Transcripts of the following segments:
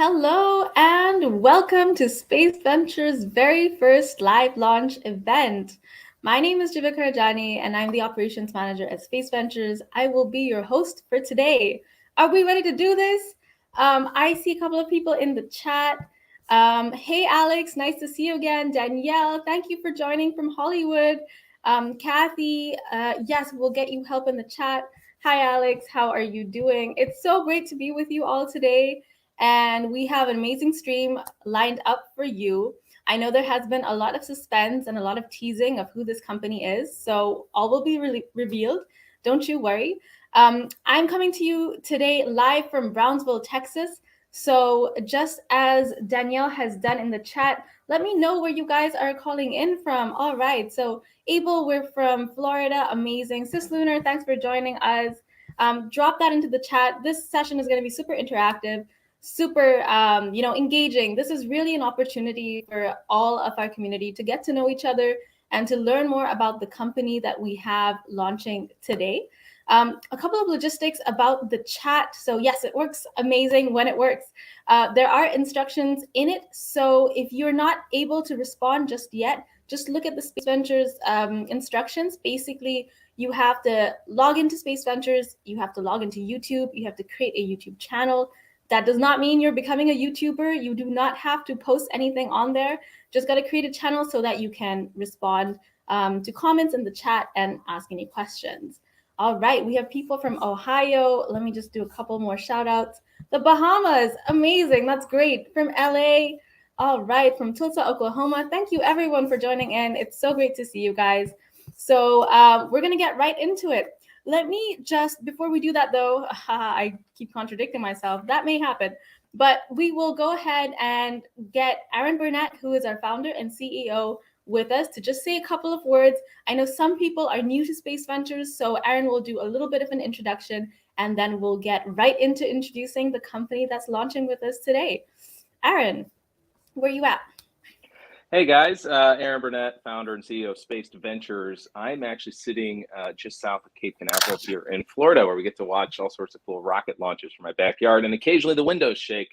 Hello and welcome to Space Venture's very first live launch event. My name is Jivika Rajani and I'm the operations manager at Space Ventures. I will be your host for today. Are we ready to do this? I see a couple of people in the chat. Hey Alex, nice to see you again. Danielle, thank you for joining from Hollywood. Kathy, yes, we'll get you help in the chat. Hi Alex, how are you doing? It's so great to be with you all today. And we have an amazing stream lined up for you. I know there has been a lot of suspense and a lot of teasing of who this company is, so all will be revealed. Don't you worry. I'm coming to you today live from Brownsville, Texas. So just as Danielle has done in the chat, let me know where you guys are calling in from. All right. So Abel, we're from Florida. Amazing. Sis Lunar, thanks for joining us. Drop that into the chat. This session is going to be super interactive, super engaging. This is really an opportunity for all of our community to get to know each other and to learn more about the company that we have launching today. A couple of logistics about the chat. So yes, it works amazing when it works. There are instructions in it. So if you're not able to respond just yet, just look at the Space Ventures instructions. Basically, you have to log into Space Ventures, you have to log into YouTube, you have to create a YouTube channel. That does not mean you're becoming a YouTuber. You do not have to post anything on there. Just got to create a channel so that you can respond to comments in the chat and ask any questions. All right, we have people from Ohio. Let me just do a couple more shout outs. The Bahamas, amazing, that's great. From LA, all right, from Tulsa, Oklahoma. Thank you everyone for joining in. It's so great to see you guys. So we're gonna get right into it. Let me just, before we do that though, I keep contradicting myself, that may happen, but we will go ahead and get Aaron Burnett, who is our founder and CEO, with us to just say a couple of words. I know some people are new to Space Ventures, so Aaron will do a little bit of an introduction and then we'll get right into introducing the company that's launching with us today. Aaron, where are you at? Hey guys, Aaron Burnett, founder and CEO of Space Ventures. I'm actually sitting just south of Cape Canaveral here in Florida, where we get to watch all sorts of cool rocket launches from my backyard, and occasionally the windows shake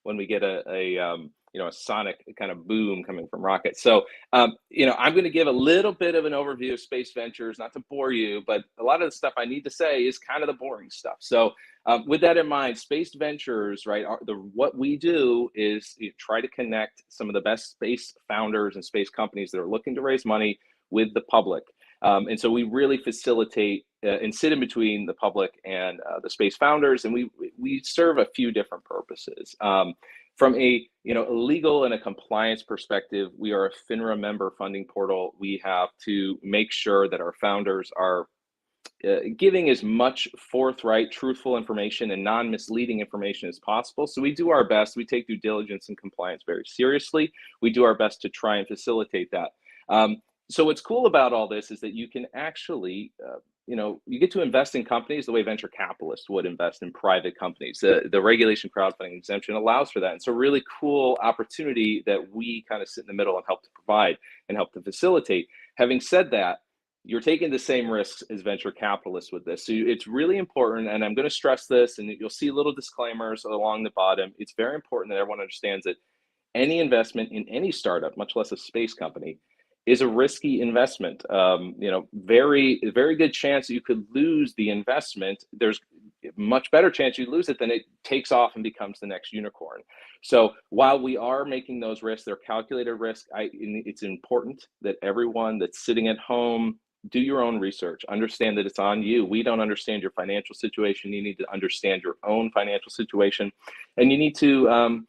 when we get a sonic kind of boom coming from rockets. So I'm going to give a little bit of an overview of Space Ventures, not to bore you, but a lot of the stuff I need to say is kind of the boring stuff. So with that in mind, Space Ventures, right, what we do is try to connect some of the best space founders and space companies that are looking to raise money with the public. And so we really facilitate and sit in between the public and the space founders, and we serve a few different purposes. From a legal and a compliance perspective, we are a FINRA member funding portal. We have to make sure that our founders are giving as much forthright, truthful information and non-misleading information as possible. So we do our best. We take due diligence and compliance very seriously. We do our best to try and facilitate that. So what's cool about all this is that you can actually, you get to invest in companies the way venture capitalists would invest in private companies. The regulation crowdfunding exemption allows for that. And so really cool opportunity that we kind of sit in the middle and help to provide and help to facilitate. Having said that, you're taking the same risks as venture capitalists with this. So it's really important, and I'm going to stress this, and you'll see little disclaimers along the bottom. It's very important that everyone understands that any investment in any startup, much less a space company, is a risky investment. Very good chance that you could lose the investment. There's a much better chance you lose it than it takes off and becomes the next unicorn. So while we are making those risks, they're calculated risk. It's important that everyone that's sitting at home, do your own research, understand that it's on you. We don't understand your financial situation. You need to understand your own financial situation, and you need to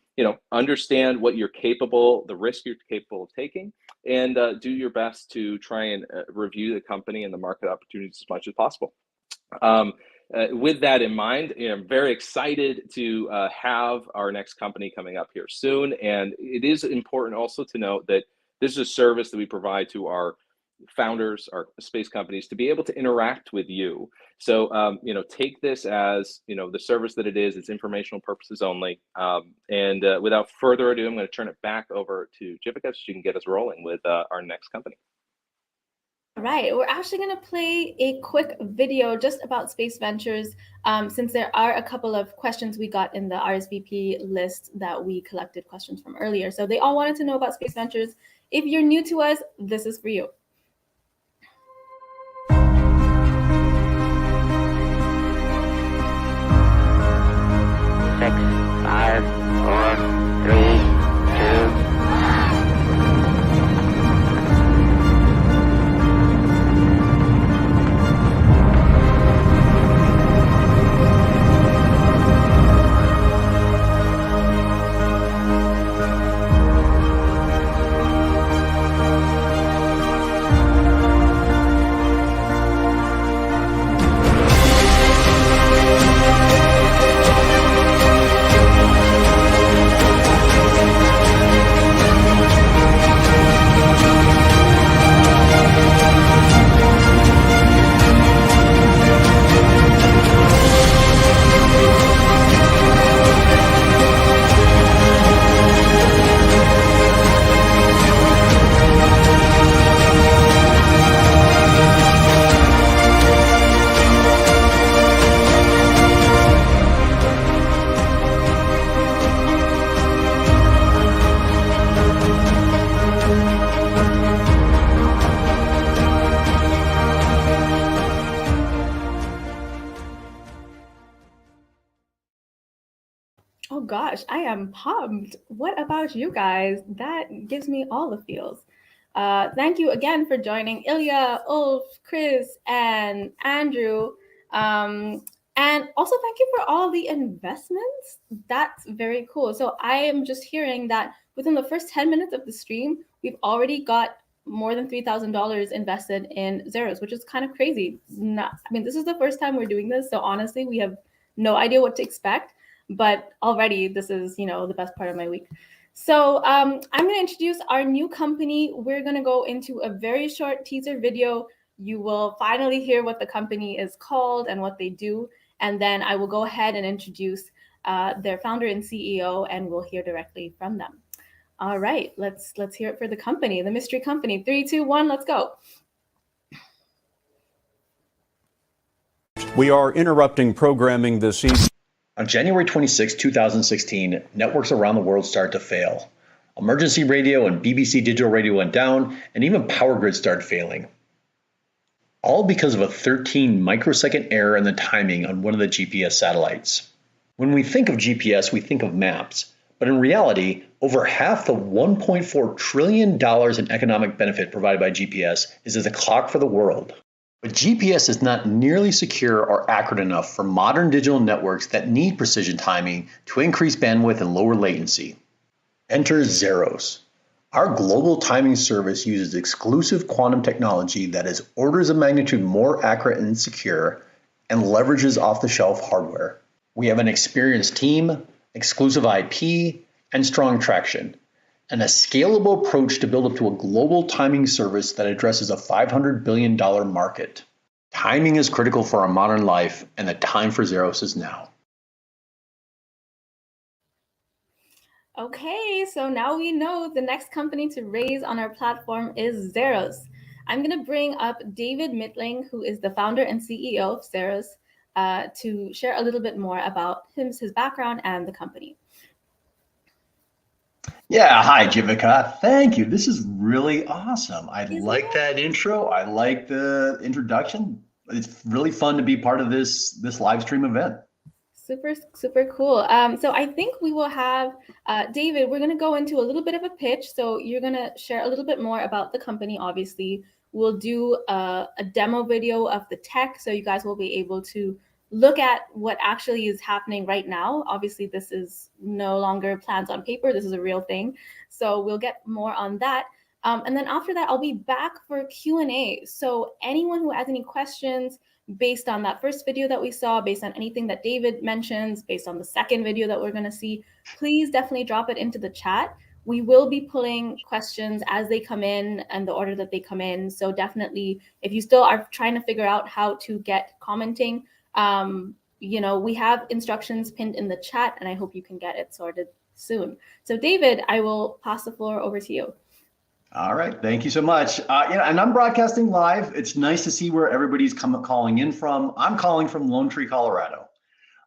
understand what you're capable, the risk you're capable of taking, and do your best to try and review the company and the market opportunities as much as possible. With that in mind, I'm very excited to have our next company coming up here soon. And it is important also to note that this is a service that we provide to our founders, our space companies, to be able to interact with you. So, take this as, the service that it is. It's informational purposes only. And without further ado, I'm going to turn it back over to Jivika so she can get us rolling with our next company. Right, we're actually going to play a quick video just about Space Ventures, since there are a couple of questions we got in the RSVP list that we collected questions from earlier. So they all wanted to know about Space Ventures. If you're new to us, this is for you. 6, 5, 4, 3, 2. Oh gosh, I am pumped. What about you guys? That gives me all the feels. Thank you again for joining Ilya, Ulf, Chris, and Andrew. And also thank you for all the investments. That's very cool. So I am just hearing that within the first 10 minutes of the stream, we've already got more than $3,000 invested in Xairos, which is kind of crazy. This is the first time we're doing this. So honestly, we have no idea what to expect. But already this is, the best part of my week. So I'm going to introduce our new company. We're going to go into a very short teaser video. You will finally hear what the company is called and what they do. And then I will go ahead and introduce their founder and CEO, and we'll hear directly from them. All right, let's hear it for the company, the mystery company. 3, 2, 1, let's go. We are interrupting programming this evening. On January 26, 2016, networks around the world started to fail. Emergency radio and BBC digital radio went down, and even power grids started failing. All because of a 13 microsecond error in the timing on one of the GPS satellites. When we think of GPS, we think of maps, but in reality, over half the $1.4 trillion in economic benefit provided by GPS is as a clock for the world. But GPS is not nearly secure or accurate enough for modern digital networks that need precision timing to increase bandwidth and lower latency. Enter Xairos. Our global timing service uses exclusive quantum technology that is orders of magnitude more accurate and secure and leverages off-the-shelf hardware. We have an experienced team, exclusive IP, and strong traction, and a scalable approach to build up to a global timing service that addresses a $500 billion market. Timing is critical for our modern life, and the time for Xairos is now. Okay, so now we know the next company to raise on our platform is Xairos. I'm going to bring up David Mitlyng, who is the founder and CEO of Xairos, to share a little bit more about his background and the company. Yeah, hi, Jivika. Thank you. This is really awesome. I like that intro. I like the introduction. It's really fun to be part of this live stream event. Super cool. So I think we will have David. We're going to go into a little bit of a pitch. So you're going to share a little bit more about the company. Obviously, we'll do a demo video of the tech, so you guys will be able to look at what actually is happening right now. Obviously, this is no longer plans on paper. This is a real thing. So we'll get more on that. And then after that, I'll be back for Q&A. So anyone who has any questions based on that first video that we saw, based on anything that David mentions, based on the second video that we're going to see, please definitely drop it into the chat. We will be pulling questions as they come in and the order that they come in. So definitely, if you still are trying to figure out how to get commenting, we have instructions pinned in the chat, and I hope you can get it sorted soon. So David, I will pass the floor over to you. All right, thank you so much. And I'm broadcasting live. It's nice to see where everybody's calling in from. I'm calling from Lone Tree, Colorado.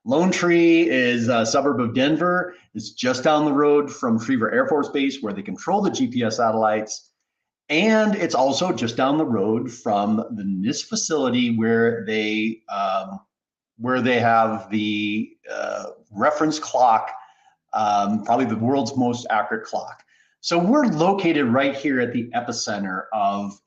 Lone Tree is a suburb of Denver. It's just down the road from Schriever Air Force Base, where they control the GPS satellites. And it's also just down the road from the NIST facility where they have the reference clock, probably the world's most accurate clock. So we're located right here at the epicenter of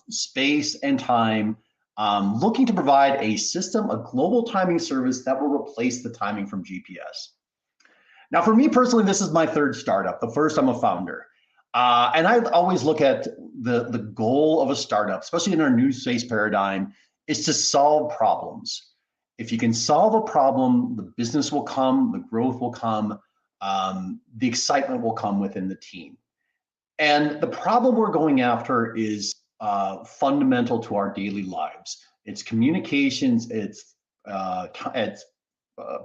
space and time, looking to provide a system, a global timing service that will replace the timing from GPS. Now, for me personally, this is my third startup. The first, I'm a founder. And I always look at the goal of a startup, especially in our new space paradigm, is to solve problems. If you can solve a problem, the business will come, the growth will come, the excitement will come within the team. And the problem we're going after is fundamental to our daily lives. It's communications, it's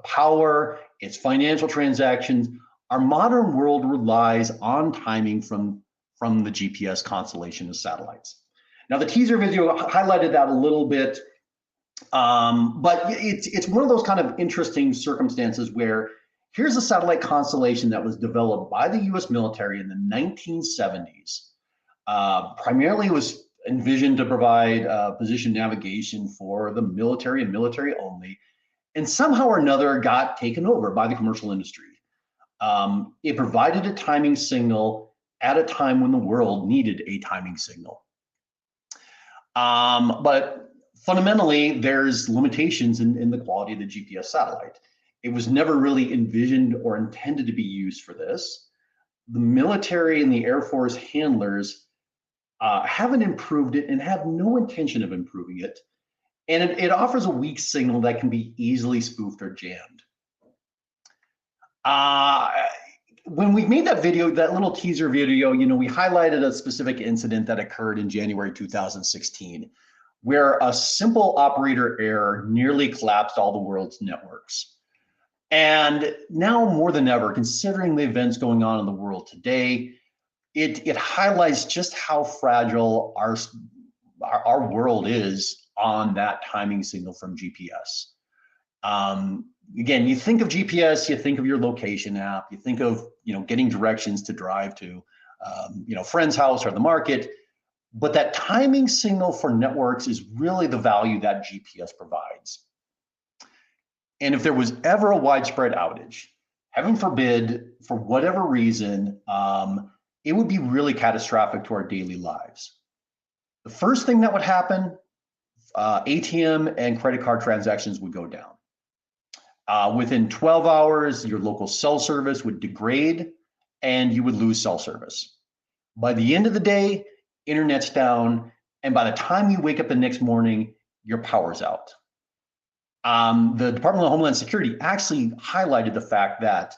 power, it's financial transactions. Our modern world relies on timing from the GPS constellation of satellites. Now, the teaser video highlighted that a little bit, but it's one of those kind of interesting circumstances where here's a satellite constellation that was developed by the US military in the 1970s. Primarily, it was envisioned to provide position navigation for the military and military only, and somehow or another got taken over by the commercial industry. It provided a timing signal at a time when the world needed a timing signal. But fundamentally, there's limitations in the quality of the GPS satellite. It was never really envisioned or intended to be used for this. The military and the Air Force handlers haven't improved it and have no intention of improving it. And it offers a weak signal that can be easily spoofed or jammed. When we made that video, that little teaser video, we highlighted a specific incident that occurred in January 2016, where a simple operator error nearly collapsed all the world's networks. And now more than ever, considering the events going on in the world today, it highlights just how fragile our world is on that timing signal from GPS. Again, you think of GPS, you think of your location app, you think of getting directions to drive to friend's house or the market, but that timing signal for networks is really the value that GPS provides. And if there was ever a widespread outage, heaven forbid, for whatever reason, it would be really catastrophic to our daily lives. The first thing that would happen, ATM and credit card transactions would go down. Within 12 hours, your local cell service would degrade and you would lose cell service. By the end of the day, internet's down, and by the time you wake up the next morning, your power's out. The Department of Homeland Security actually highlighted the fact that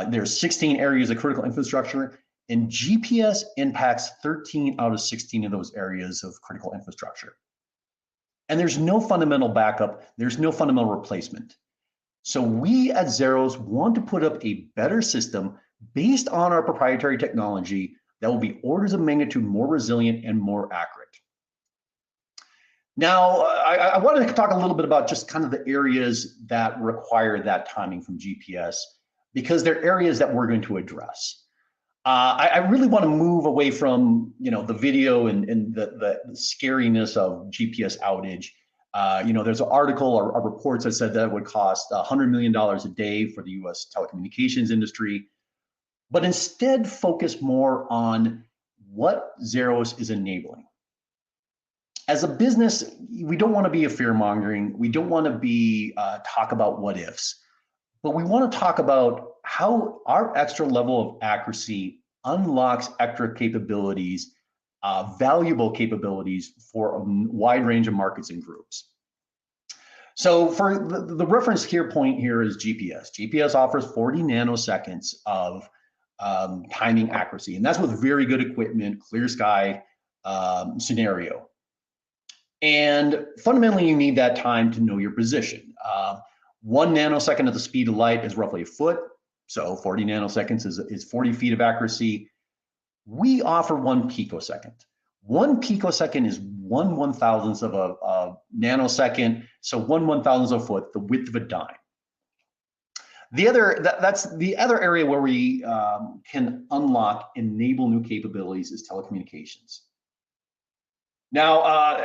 there's 16 areas of critical infrastructure, and GPS impacts 13 out of 16 of those areas of critical infrastructure. And there's no fundamental backup, there's no fundamental replacement. So we at Xairos want to put up a better system based on our proprietary technology that will be orders of magnitude more resilient and more accurate. Now, I wanted to talk a little bit about just kind of the areas that require that timing from GPS, because they're areas that we're going to address. I really want to move away from the video and the scariness of GPS outage. There's an article or reports that said that it would cost $100 million a day for the US telecommunications industry, but instead focus more on what Xairos is enabling. As a business, we don't want to be a fear-mongering. We don't want to be talk about what ifs, but we want to talk about how our extra level of accuracy unlocks extra capabilities, valuable capabilities for a wide range of markets and groups. So for the reference here point here is GPS. GPS offers 40 nanoseconds of timing accuracy, and that's with very good equipment, clear sky scenario. And fundamentally, you need that time to know your position. 1 nanosecond at the speed of light is roughly a foot. So 40 nanoseconds is 40 feet of accuracy. We offer 1 picosecond. 1 picosecond is 1/1000th of a nanosecond, so 1/1000th of a foot, the width of a dime. That's the other area where we can unlock, enable new capabilities is telecommunications. Now,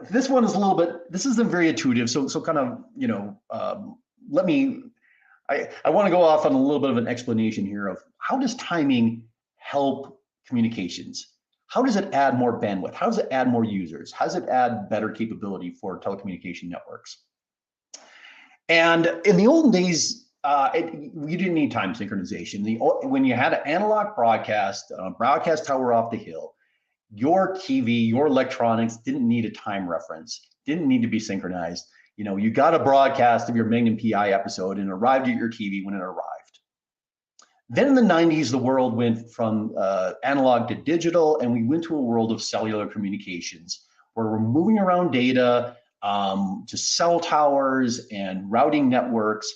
this one is a little bit, this isn't very intuitive, so kind of, you know, I want to go off on a little bit of an explanation here of how does timing help communications? How does it add more bandwidth? How does it add more users? How does it add better capability for telecommunication networks? And in the olden days, you didn't need time synchronization. When you had an analog broadcast, a broadcast tower off the hill, your TV, your electronics didn't need a time reference, didn't need to be synchronized. You know, you got a broadcast of your Magnum PI episode and it arrived at your TV when it arrived. Then in the 90s, the world went from analog to digital, and we went to a world of cellular communications where we're moving around data to cell towers and routing networks,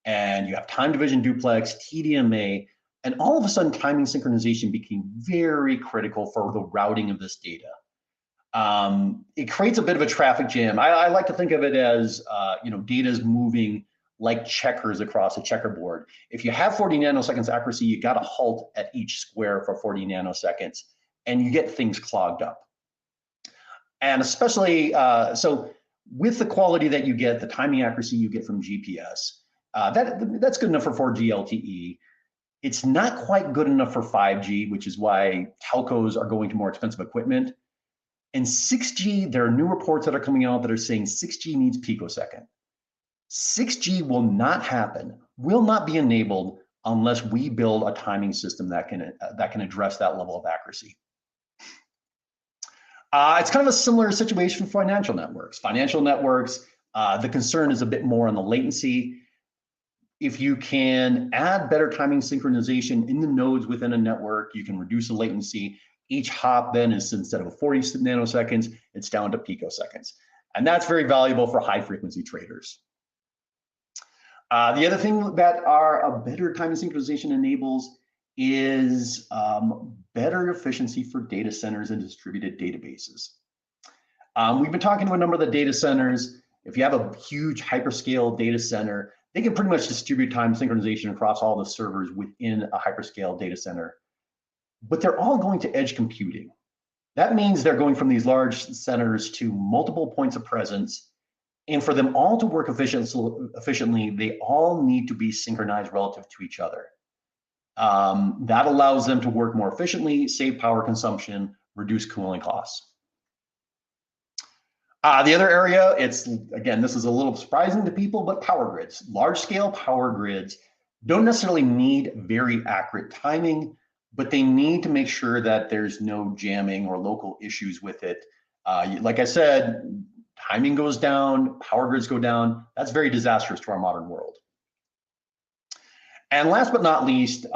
and you have time division duplex, TDMA, and all of a sudden timing synchronization became very critical for the routing of this data. It creates a bit of a traffic jam. I like to think of it as, you know, data is moving like checkers across a checkerboard. If you have 40 nanoseconds accuracy, you got to halt at each square for 40 nanoseconds, and you get things clogged up. And especially, so with the quality that you get, the timing accuracy you get from GPS, that's good enough for 4G LTE. It's not quite good enough for 5G, which is why telcos are going to more expensive equipment. And 6G, there are new reports that are coming out that are saying 6G needs picosecond. 6G will not happen, will not be enabled unless we build a timing system that can address that level of accuracy. It's kind of a similar situation for financial networks. Financial networks, the concern is a bit more on the latency. If you can add better timing synchronization in the nodes within a network, you can reduce the latency. Each hop then is, instead of 40 nanoseconds, it's down to picoseconds. And that's very valuable for high frequency traders. The other thing that a better timing synchronization enables is better efficiency for data centers and distributed databases. We've been talking to a number of the data centers. If you have a huge hyperscale data center, they can pretty much distribute time synchronization across all the servers within a hyperscale data center. But they're all going to edge computing. That means they're going from these large centers to multiple points of presence. And for them all to work efficiently, they all need to be synchronized relative to each other. That allows them to work more efficiently, save power consumption, reduce cooling costs. The other area, again, this is a little surprising to people, but power grids. Large-scale power grids don't necessarily need very accurate timing, but they need to make sure that there's no jamming or local issues with it. Like I said, timing goes down, power grids go down. That's very disastrous to our modern world. And last but not least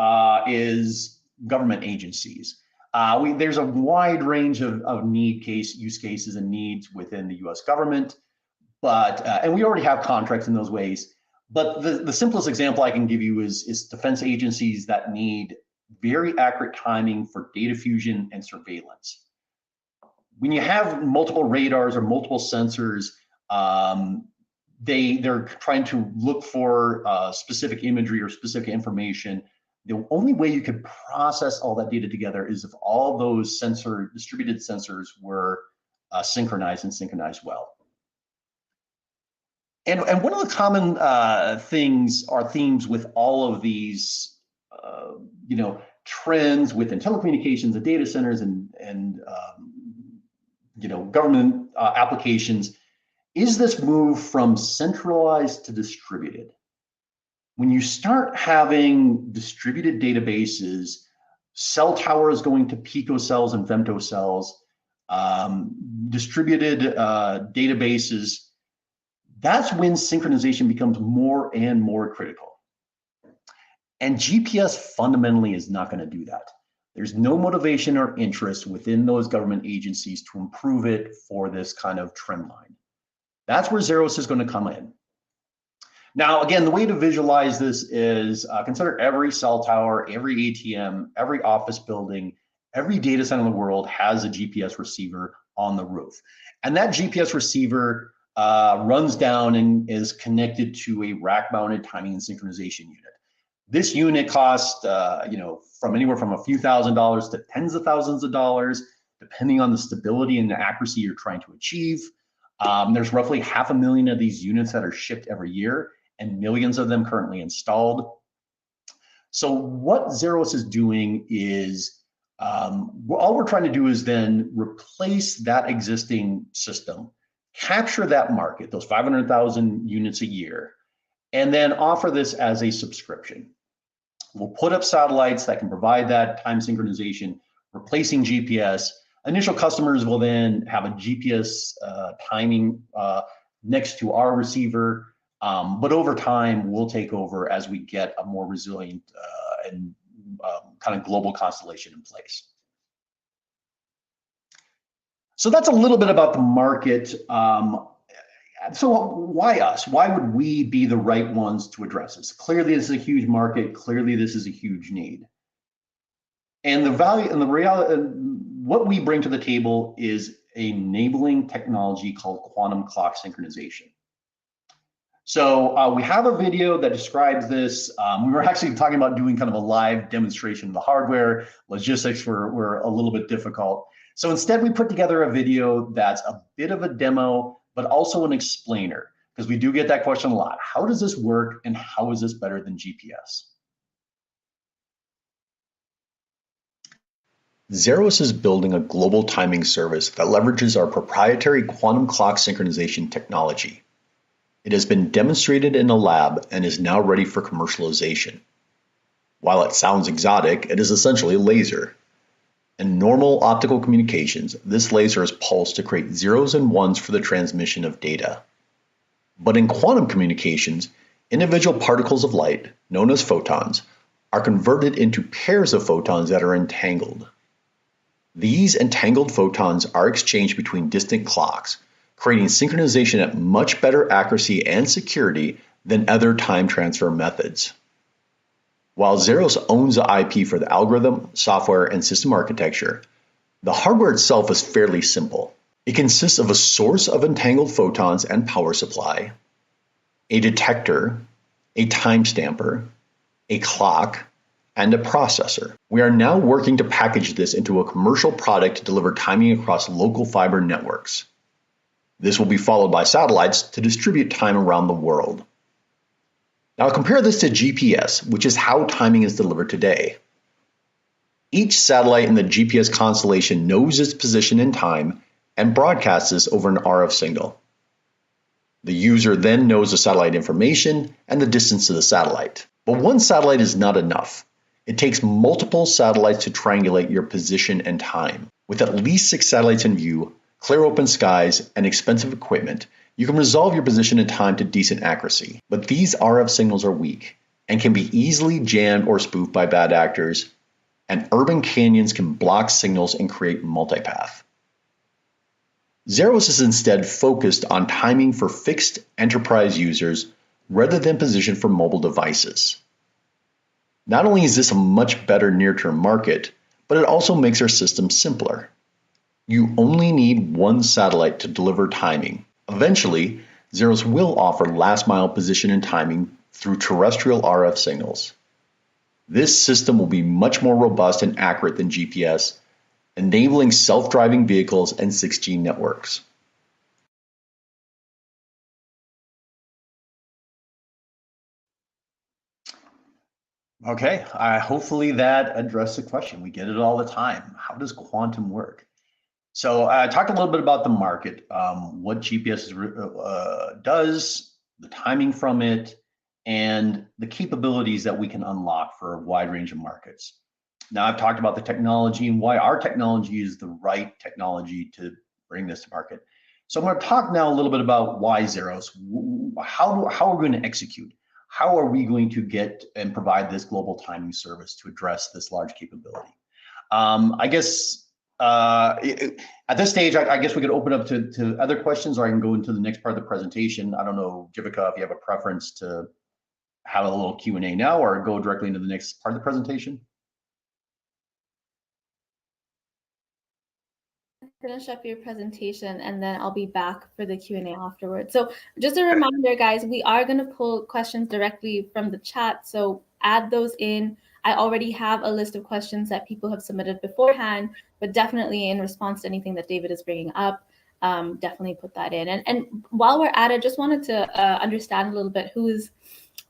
is government agencies. There's a wide range of use cases and needs within the US government, and we already have contracts in those ways. But the simplest example I can give you is defense agencies that need very accurate timing for data fusion and surveillance. When you have multiple radars or multiple sensors, they're trying to look for specific imagery or specific information. The only way you could process all that data together is if all those distributed sensors were synchronized and synchronized well. And one of the common themes with all of these trends within telecommunications and data centers and government applications is this move from centralized to distributed. When you start having distributed databases, cell towers going to picocells and femtocells, distributed databases, that's when synchronization becomes more and more critical. And GPS fundamentally is not going to do that. There's no motivation or interest within those government agencies to improve it for this kind of trend line. That's where Xairos is going to come in. Now, again, the way to visualize this is consider every cell tower, every ATM, every office building Every data center in the world has a GPS receiver on the roof. And that GPS receiver runs down and is connected to a rack-mounted timing and synchronization unit. This unit costs, from anywhere from a few $1,000s to tens of thousands of dollars, depending on the stability and the accuracy you're trying to achieve. There's roughly 500,000 of these units that are shipped every year, and millions of them currently installed. So what Xairos is doing is, all we're trying to do is then replace that existing system, capture that market, those 500,000 units a year, and then offer this as a subscription. We'll put up satellites that can provide that time synchronization, replacing GPS. Initial customers will then have a GPS timing next to our receiver, but over time, we'll take over as we get a more resilient and kind of global constellation in place. So that's a little bit about the market. So why us? Why would we be the right ones to address this? Clearly, this is a huge market. Clearly, this is a huge need. And the value and the reality, what we bring to the table is enabling technology called quantum clock synchronization. So we have a video that describes this. We were actually talking about doing kind of a live demonstration of the hardware. Logistics were a little bit difficult. So instead, we put together a video that's a bit of a demo, but also an explainer, because we do get that question a lot. How does this work, and how is this better than GPS? Xairos is building a global timing service that leverages our proprietary quantum clock synchronization technology. It has been demonstrated in a lab and is now ready for commercialization. While it sounds exotic, it is essentially a laser. In normal optical communications, this laser is pulsed to create zeros and ones for the transmission of data. But in quantum communications, individual particles of light, known as photons, are converted into pairs of photons that are entangled. These entangled photons are exchanged between distant clocks, creating synchronization at much better accuracy and security than other time transfer methods. While Xairos owns the IP for the algorithm, software, and system architecture, the hardware itself is fairly simple. It consists of a source of entangled photons and power supply, a detector, a timestamper, a clock, and a processor. We are now working to package this into a commercial product to deliver timing across local fiber networks. This will be followed by satellites to distribute time around the world. Now compare this to GPS, which is how timing is delivered today. Each satellite in the GPS constellation knows its position in time and broadcasts this over an RF signal. The user then knows the satellite information and the distance to the satellite. But one satellite is not enough. It takes multiple satellites to triangulate your position and time. With at least 6 satellites in view, clear open skies, and expensive equipment, you can resolve your position and time to decent accuracy. But these RF signals are weak and can be easily jammed or spoofed by bad actors, and urban canyons can block signals and create multipath. Xairos is instead focused on timing for fixed enterprise users rather than position for mobile devices. Not only is this a much better near-term market, but it also makes our system simpler. You only need one satellite to deliver timing. Eventually, Xairos will offer last-mile position and timing through terrestrial RF signals. This system will be much more robust and accurate than GPS, enabling self-driving vehicles and 6G networks. Okay, hopefully that addressed the question. We get it all the time. How does quantum work? So I talked a little bit about the market, what GPS does, the timing from it, and the capabilities that we can unlock for a wide range of markets. Now I've talked about the technology and why our technology is the right technology to bring this to market. So I'm going to talk now a little bit about why Xairos, how are we going to execute? How are we going to get and provide this global timing service to address this large capability? I guess at this stage, I guess we could open up to other questions, or I can go into the next part of the presentation. I don't know, Jivika, if you have a preference to have a little Q&A now or go directly into the next part of the presentation. finish up your presentation and then I'll be back for the Q&A afterwards. So just a reminder, guys, we are going to pull questions directly from the chat. So add those in. I already have a list of questions that people have submitted beforehand, but definitely in response to anything that David is bringing up, definitely put that in. And while we're at it, just wanted to understand a little bit who's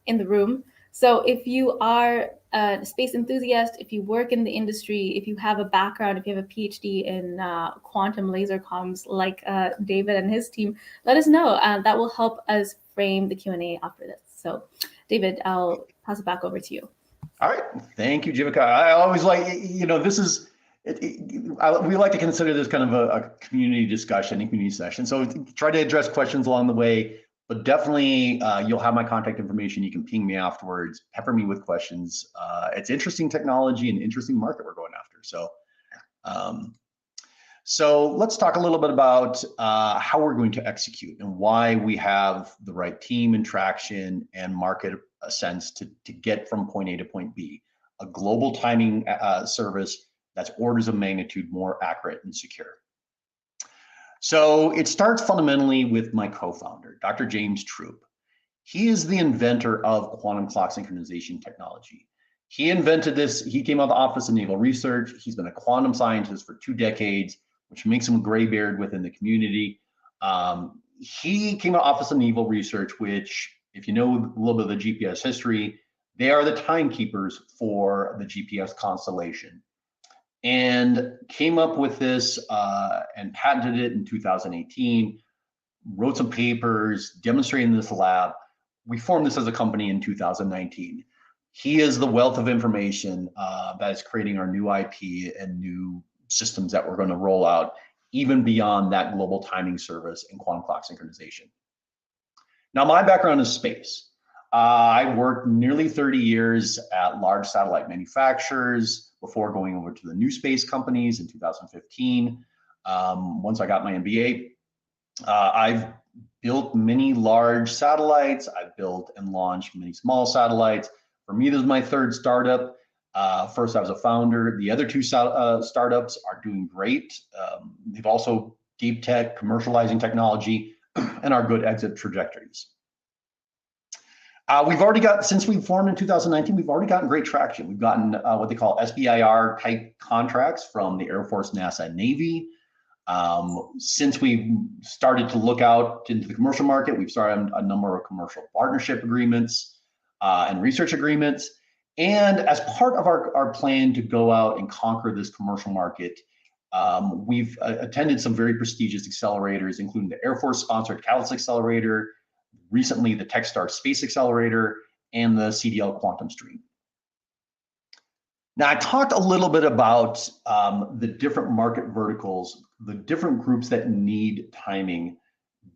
in the room. So if you are a space enthusiast, if you work in the industry, if you have a background, if you have a PhD in quantum laser comms like David and his team, let us know. That will help us frame the Q&A after this. So David, I'll pass it back over to you. All right, thank you, Jivika. I always like, this is, we like to consider this kind of a community discussion, a community session. So try to address questions along the way, but definitely you'll have my contact information. You can ping me afterwards, pepper me with questions. It's interesting technology and interesting market we're going after. So let's talk a little bit about how we're going to execute and why we have the right team and traction and market sense to get from point A to point B, a global timing service that's orders of magnitude more accurate and secure. So it starts fundamentally with my co-founder, Dr. James Troop. He is the inventor of quantum clock synchronization technology. He invented this. He came out of the Office of Naval Research. He's been a quantum scientist for 2 decades, which makes him a graybeard within the community. He came out of the Office of Naval Research, which, if you know a little bit of the GPS history, they are the timekeepers for the GPS constellation, and came up with this and patented it in 2018, wrote some papers demonstrating this lab. We formed this as a company in 2019. He is the wealth of information that is creating our new IP and new systems that we're going to roll out, even beyond that global timing service and quantum clock synchronization. Now, my background is space. I worked nearly 30 years at large satellite manufacturers before going over to the new space companies in 2015. Once I got my MBA, I've built many large satellites. I've built and launched many small satellites. For me, this is my 3rd startup. First, I was a founder. The other 2 startups are doing great. They've also deep tech, commercializing technology, and are good exit trajectories. We've already got, since we formed in 2019, we've already gotten great traction. We've gotten what they call SBIR type contracts from the Air Force, NASA, and Navy. Since we started to look out into the commercial market, we've started a number of commercial partnership agreements and research agreements. And as part of our plan to go out and conquer this commercial market, we've attended some very prestigious accelerators, including the Air Force sponsored Catalyst Accelerator, recently the Techstars Space Accelerator, and the CDL Quantum Stream. Now, I talked a little bit about the different market verticals, the different groups that need timing,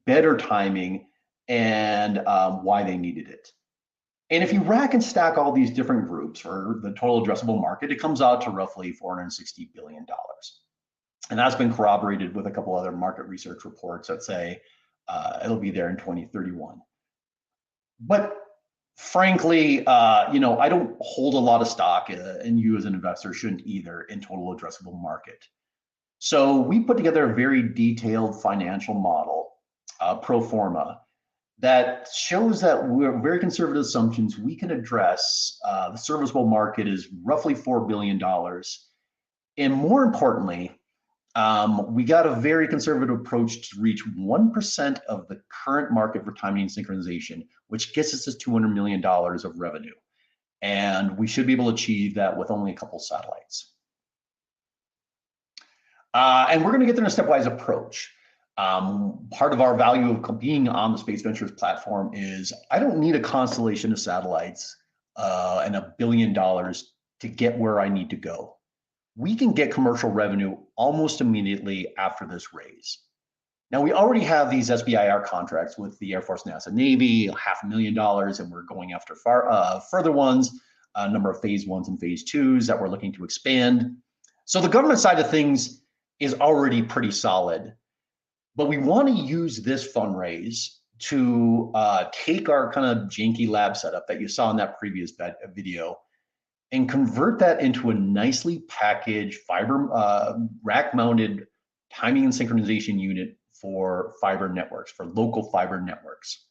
better timing, and why they needed it. And if you rack and stack all these different groups for the total addressable market, it comes out to roughly $460 billion. And that's been corroborated with a couple other market research reports that say it'll be there in 2031. But frankly, I don't hold a lot of stock, and you as an investor shouldn't either, in total addressable market. So we put together a very detailed financial model, pro forma, that shows that we're very conservative assumptions. We can address the serviceable market is roughly $4 billion. And more importantly, we got a very conservative approach to reach 1% of the current market for timing and synchronization, which gets us to $200 million of revenue. And we should be able to achieve that with only a couple satellites. And we're going to get there in a stepwise approach. Part of our value of being on the Space Ventures platform is I don't need a constellation of satellites and $1 billion to get where I need to go. We can get commercial revenue almost immediately after this raise. Now, we already have these SBIR contracts with the Air Force, NASA, Navy, $500,000, and we're going after further ones, a number of phase 1s and phase 2s that we're looking to expand. So the government side of things is already pretty solid, but we want to use this fundraise to take our kind of janky lab setup that you saw in that previous video and convert that into a nicely packaged fiber rack mounted timing and synchronization unit for fiber networks, for local fiber networks.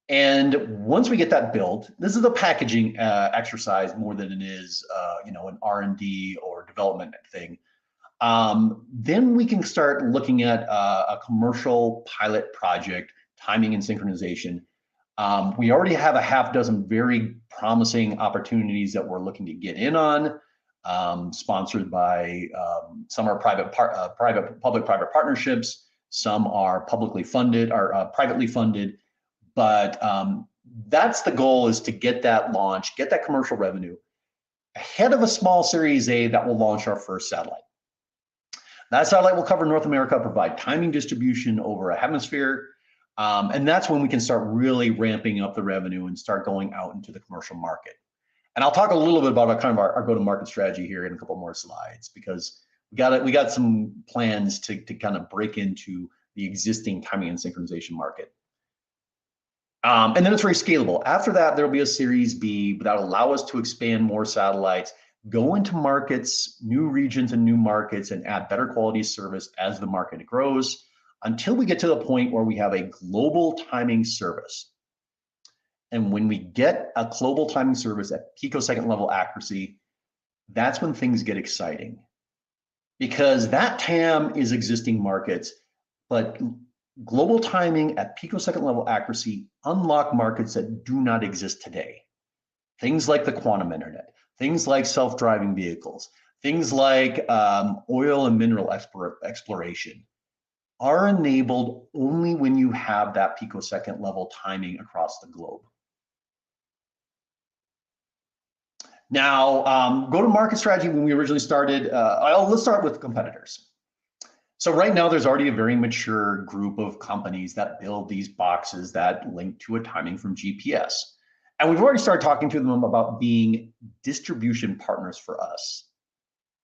And once we get that built, this is a packaging exercise more than it is, an R&D or development thing. Then we can start looking at a commercial pilot project, timing and synchronization. We already have a half dozen very promising opportunities that we're looking to get in on, sponsored by some are public-private partnerships, some are publicly funded or privately funded. But that's the goal, is to get that launch, get that commercial revenue ahead of a small Series A that will launch our first satellite. That satellite will cover North America, provide timing distribution over a hemisphere, and that's when we can start really ramping up the revenue and start going out into the commercial market. And I'll talk a little bit about our go-to-market strategy here in a couple more slides, because we got some plans to kind of break into the existing timing and synchronization market. And then it's very scalable. After that, there'll be a Series B that'll allow us to expand more satellites, go into markets, new regions and new markets, and add better quality service as the market grows, until we get to the point where we have a global timing service. And when we get a global timing service at picosecond level accuracy, that's when things get exciting. Because that TAM is existing markets, but global timing at picosecond level accuracy unlock markets that do not exist today. Things like the quantum internet, things like self-driving vehicles, things like oil and mineral exploration are enabled only when you have that picosecond level timing across the globe. Now, go-to-market strategy when we originally started, let's start with competitors. So right now, there's already a very mature group of companies that build these boxes that link to a timing from GPS. And we've already started talking to them about being distribution partners for us.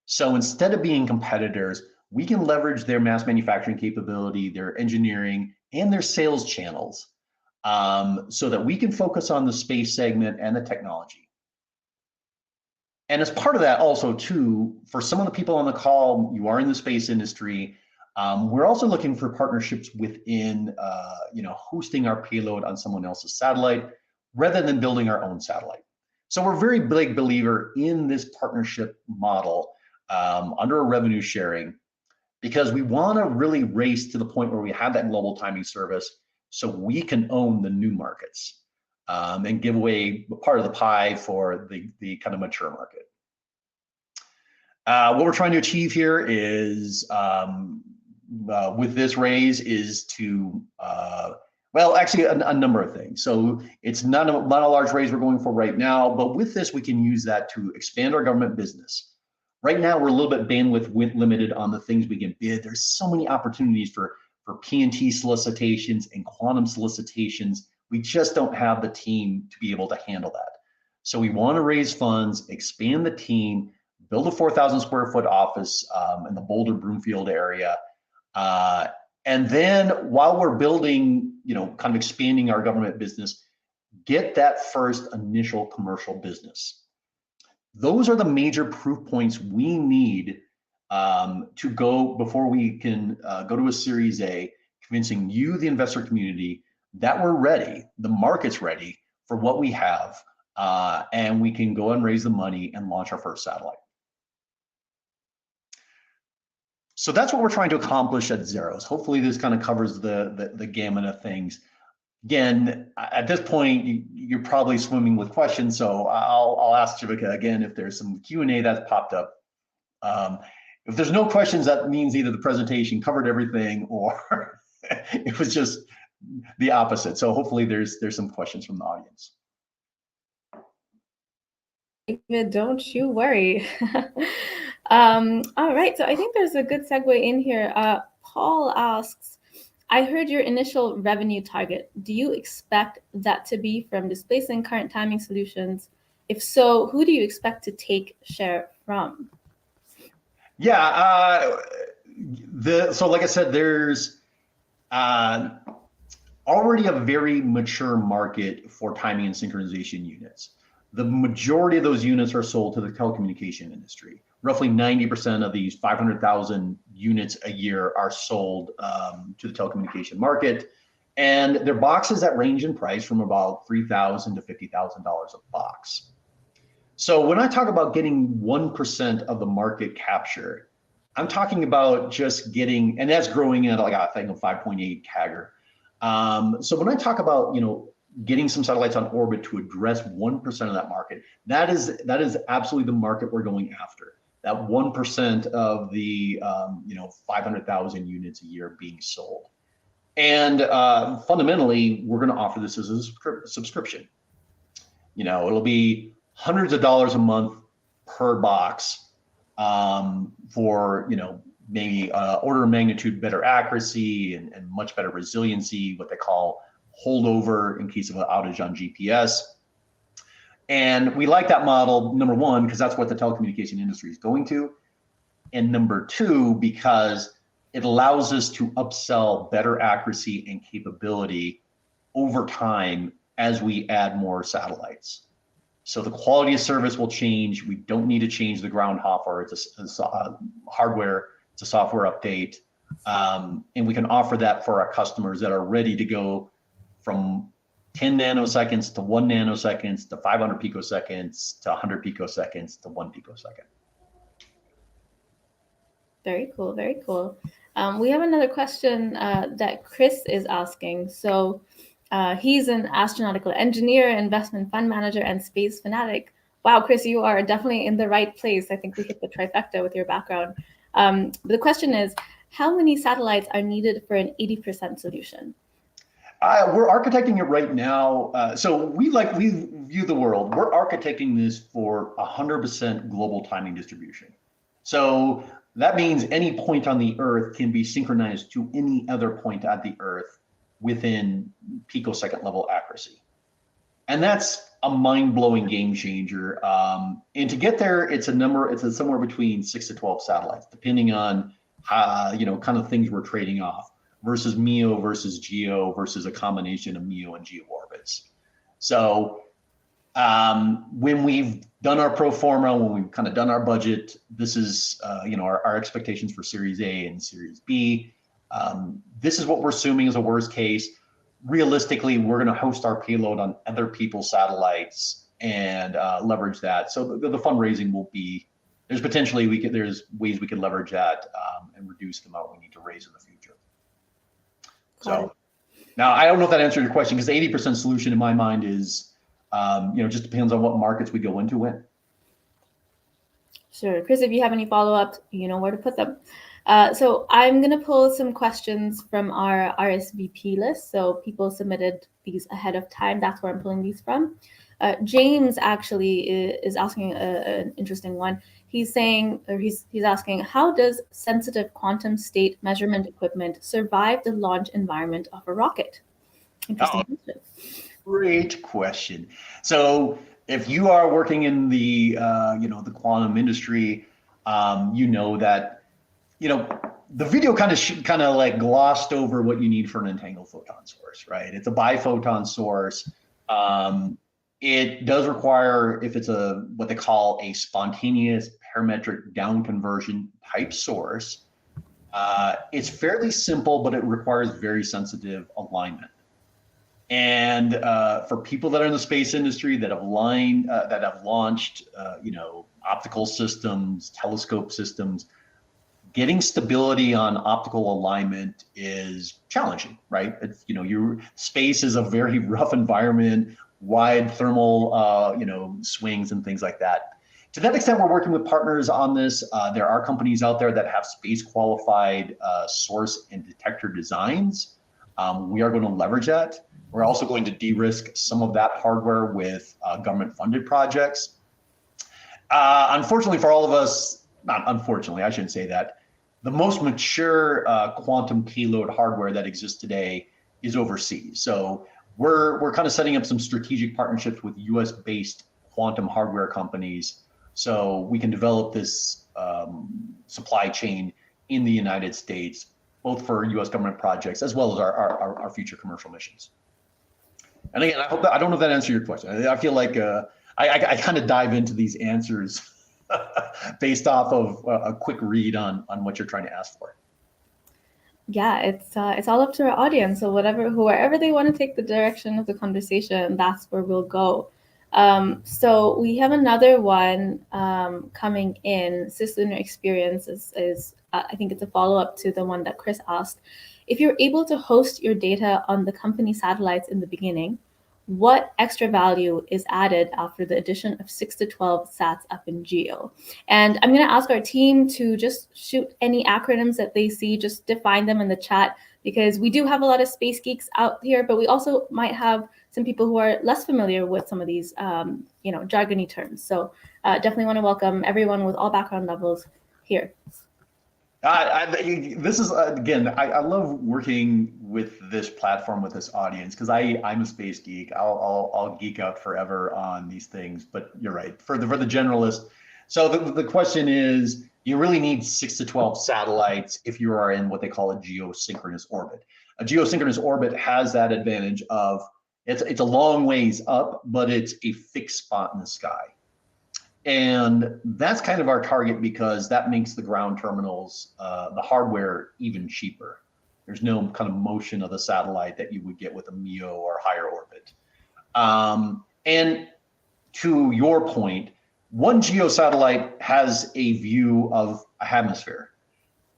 So instead of being competitors, we can leverage their mass manufacturing capability, their engineering, and their sales channels, so that we can focus on the space segment and the technology. And as part of that also too, for some of the people on the call, you are in the space industry, we're also looking for partnerships within, hosting our payload on someone else's satellite rather than building our own satellite. So we're a very big believer in this partnership model under a revenue sharing, because we want to really race to the point where we have that global timing service so we can own the new markets and give away part of the pie for the kind of mature market. What we're trying to achieve here is, with this raise, is to, actually a number of things. So it's not a large raise we're going for right now, but with this, we can use that to expand our government business. Right now, we're a little bit bandwidth limited on the things we can bid. There's so many opportunities for P&T solicitations and quantum solicitations. We just don't have the team to be able to handle that. So we want to raise funds, expand the team, build a 4,000 square foot office in the Boulder Broomfield area. And then while we're building, kind of expanding our government business, get that first initial commercial business. Those are the major proof points we need to go before we can go to a Series A, convincing you, the investor community, that we're ready, the market's ready for what we have, and we can go and raise the money and launch our first satellite. So that's what we're trying to accomplish at Xairos. Hopefully this kind of covers the gamut of things. Again, at this point, you're probably swimming with questions, so I'll ask Jivika again if there's some Q&A that's popped up. If there's no questions, that means either the presentation covered everything or it was just the opposite. So hopefully there's some questions from the audience. David, don't you worry. All right, so I think there's a good segue in here. Paul asks, I heard your initial revenue target. Do you expect that to be from displacing current timing solutions? If so, who do you expect to take share from? Yeah, so like I said, there's already a very mature market for timing and synchronization units. The majority of those units are sold to the telecommunication industry. roughly 90% of these 500,000 units a year are sold to the telecommunication market. And they're boxes that range in price from about $3,000 to $50,000 a box. So when I talk about getting 1% of the market capture, I'm talking about just getting, and that's growing at like I think a 5.8 CAGR. So when I talk about, getting some satellites on orbit to address 1% of that market, that is absolutely the market we're going after. That 1% of the 500,000 units a year being sold. And fundamentally, we're going to offer this as a subscription. It'll be hundreds of dollars a month per box for maybe order of magnitude better accuracy and much better resiliency, what they call holdover in case of an outage on GPS. And we like that model, number one, because that's what the telecommunication industry is going to. And number two, because it allows us to upsell better accuracy and capability over time as we add more satellites. So the quality of service will change. We don't need to change the ground hopper. It's a hardware, it's a software update. And we can offer that for our customers that are ready to go from 10 nanoseconds to 1 nanoseconds to 500 picoseconds to 100 picoseconds to 1 picosecond. Very cool, very cool. We have another question that Chris is asking. So he's an astronautical engineer, investment fund manager, and space fanatic. Wow, Chris, you are definitely in the right place. I think we hit the trifecta with your background. But the question is, how many satellites are needed for an 80% solution? We're architecting it right now. So we view the world. We're architecting this for 100% global timing distribution. So that means any point on the Earth can be synchronized to any other point at the Earth within picosecond level accuracy. And that's a mind-blowing game changer. And to get there, it's somewhere between 6 to 12 satellites, depending on how, kind of things we're trading off, versus MEO versus GEO versus a combination of MEO and GEO orbits. So when we've done our pro forma, when we've kind of done our budget, this is our expectations for Series A and Series B. This is what we're assuming is a worst case. Realistically, we're going to host our payload on other people's satellites and leverage that. So the fundraising will be, there's ways we could leverage that and reduce the amount we need to raise in the future. So now I don't know if that answered your question, because the 80% solution in my mind is, just depends on what markets we go into when. Sure. Chris, if you have any follow-ups, you know where to put them. So I'm going to pull some questions from our RSVP list. So people submitted these ahead of time. That's where I'm pulling these from. James actually is asking an interesting one. He's asking, how does sensitive quantum state measurement equipment survive the launch environment of a rocket? Interesting question. Great question. So if you are working in the the quantum industry, that the video kind of like glossed over what you need for an entangled photon source, right? It's a biphoton source. It does require, if it's what they call a spontaneous parametric down conversion type source, it's fairly simple, but it requires very sensitive alignment. And for people that are in the space industry that have launched, optical systems, telescope systems, getting stability on optical alignment is challenging, right? It's, space is a very rough environment, wide thermal, swings and things like that. To that extent, we're working with partners on this. There are companies out there that have space qualified source and detector designs. We are going to leverage that. We're also going to de-risk some of that hardware with government funded projects. Unfortunately for all of us, not unfortunately, I shouldn't say that, the most mature quantum payload hardware that exists today is overseas. So we're kind of setting up some strategic partnerships with US-based quantum hardware companies so we can develop this supply chain in the United States, both for US government projects as well as our future commercial missions. And again, I don't know if that answered your question. I feel like I kind of dive into these answers based off of a quick read on what you're trying to ask for. Yeah, it's all up to our audience. So wherever they want to take the direction of the conversation, that's where we'll go. So we have another one coming in. System experience is I think it's a follow-up to the one that Chris asked. If you're able to host your data on the company satellites in the beginning, what extra value is added after the addition of 6 to 12 sats up in geo? And I'm going to ask our team to just shoot any acronyms that they see, just define them in the chat, because we do have a lot of space geeks out here, but we also might have some people who are less familiar with some of these, jargony terms. So definitely want to welcome everyone with all background levels here. This is, again, I love working with this platform, with this audience, because I'm a space geek. I'll geek out forever on these things, but you're right. For the generalist, so the question is, you really need 6 to 12 satellites if you are in what they call a geosynchronous orbit. A geosynchronous orbit has that advantage of, it's a long ways up, but it's a fixed spot in the sky. And that's kind of our target, because that makes the ground terminals, the hardware, even cheaper. There's no kind of motion of the satellite that you would get with a MEO or higher orbit. And to your point, one geosatellite has a view of a hemisphere,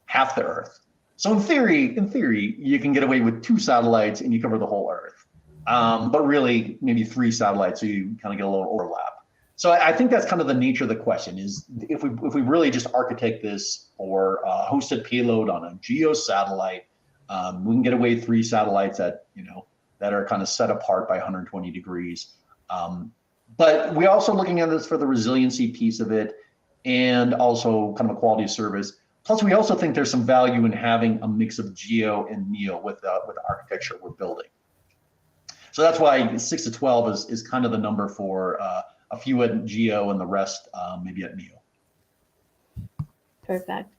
half the Earth. So in theory, you can get away with 2 satellites and you cover the whole Earth. But really, maybe 3 satellites, so you kind of get a little overlap. So I think that's kind of the nature of the question, is if we really just architect this for a hosted payload on a geo satellite, we can get away 3 satellites that are kind of set apart by 120 degrees. But we're also looking at this for the resiliency piece of it, and also kind of a quality of service. Plus, we also think there's some value in having a mix of geo and MEO with the architecture we're building. So that's why 6 to 12 is kind of the number for a few at geo and the rest maybe at MEO. Perfect.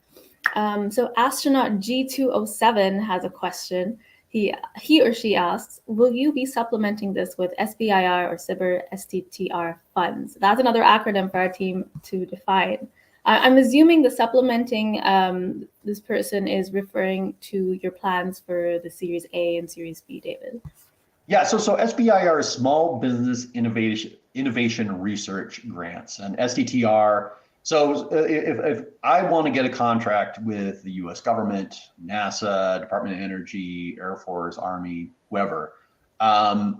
So astronaut G207 has a question. He or she asks, will you be supplementing this with SBIR or SBIR STTR funds? That's another acronym for our team to define. I'm assuming the supplementing, this person is referring to your plans for the Series A and Series B, David. Yeah, so SBIR is Small Business Innovation Research Grants, and STTR. So if I want to get a contract with the U.S. government, NASA, Department of Energy, Air Force, Army, whoever,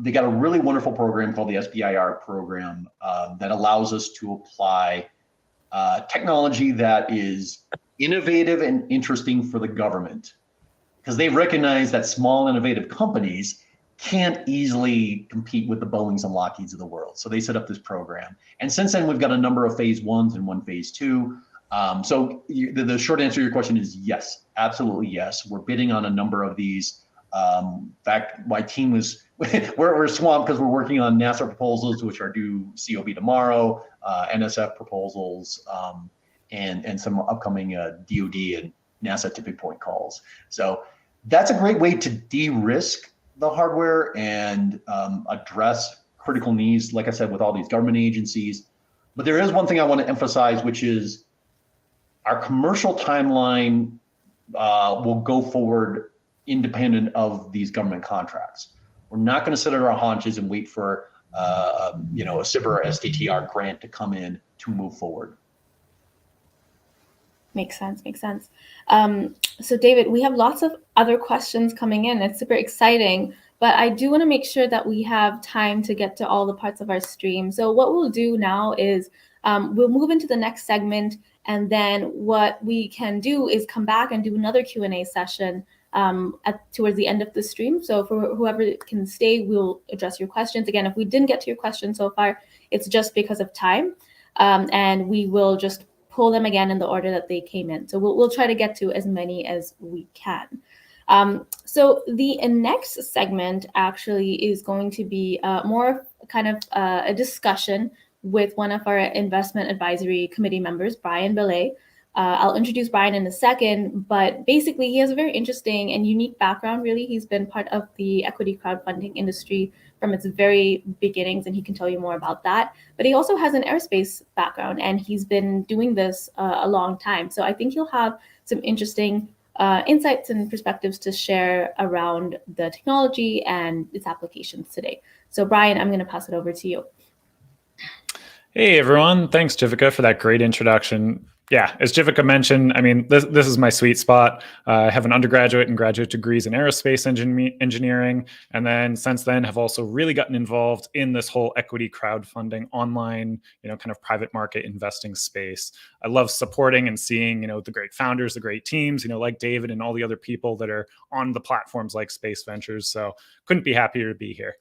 they got a really wonderful program called the SBIR program that allows us to apply technology that is innovative and interesting for the government, because they recognize that small innovative companies can't easily compete with the Boeings and Lockheeds of the world. So they set up this program. And since then, we've got a number of phase 1s and 1 phase 2. So the short answer to your question is yes, absolutely yes. We're bidding on a number of these. In fact, my team was, we're swamped because we're working on NASA proposals, which are due COB tomorrow, NSF proposals, and some upcoming DoD and NASA tipping point calls. So that's a great way to de-risk the hardware and address critical needs, like I said, with all these government agencies. But there is one thing I want to emphasize, which is our commercial timeline will go forward independent of these government contracts. We're not going to sit on our haunches and wait for a SBIR or STTR grant to come in to move forward. Makes sense. So David, we have lots of other questions coming in. It's super exciting, but I do want to make sure that we have time to get to all the parts of our stream. So what we'll do now is we'll move into the next segment, and then what we can do is come back and do another Q&A session towards the end of the stream. So for whoever can stay, we'll address your questions. Again, if we didn't get to your question so far, it's just because of time, and we will just pull them again in the order that they came in. So we'll try to get to as many as we can. So the next segment actually is going to be more kind of a discussion with one of our investment advisory committee members, Brian Belley. I'll introduce Brian in a second, but basically he has a very interesting and unique background, really. He's been part of the equity crowdfunding industry from its very beginnings, and he can tell you more about that. But he also has an aerospace background, and he's been doing this a long time. So I think he'll have some interesting insights and perspectives to share around the technology and its applications today. So Brian, I'm going to pass it over to you. Hey everyone, thanks Jivika for that great introduction. Yeah, as Jivika mentioned, I mean, this is my sweet spot. I have an undergraduate and graduate degrees in aerospace engineering, and then since then have also really gotten involved in this whole equity crowdfunding online, kind of private market investing space. I love supporting and seeing, the great founders, the great teams, like Davit and all the other people that are on the platforms like Space Ventures. So couldn't be happier to be here.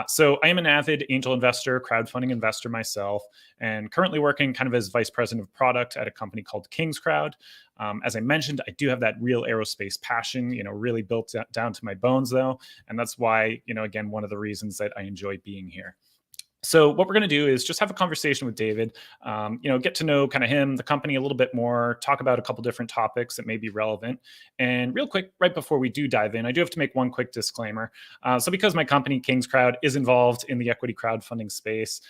So I am an avid angel investor, crowdfunding investor myself, and currently working kind of as vice president of product at a company called King's Crowd. As I mentioned, I do have that real aerospace passion, really built down to my bones though. And that's why, again, one of the reasons that I enjoy being here. So what we're going to do is just have a conversation with Davit, get to know kind of him, the company a little bit more, talk about a couple different topics that may be relevant. And real quick, right before we do dive in, I do have to make one quick disclaimer. So because my company, King's Crowd, is involved in the equity crowdfunding space,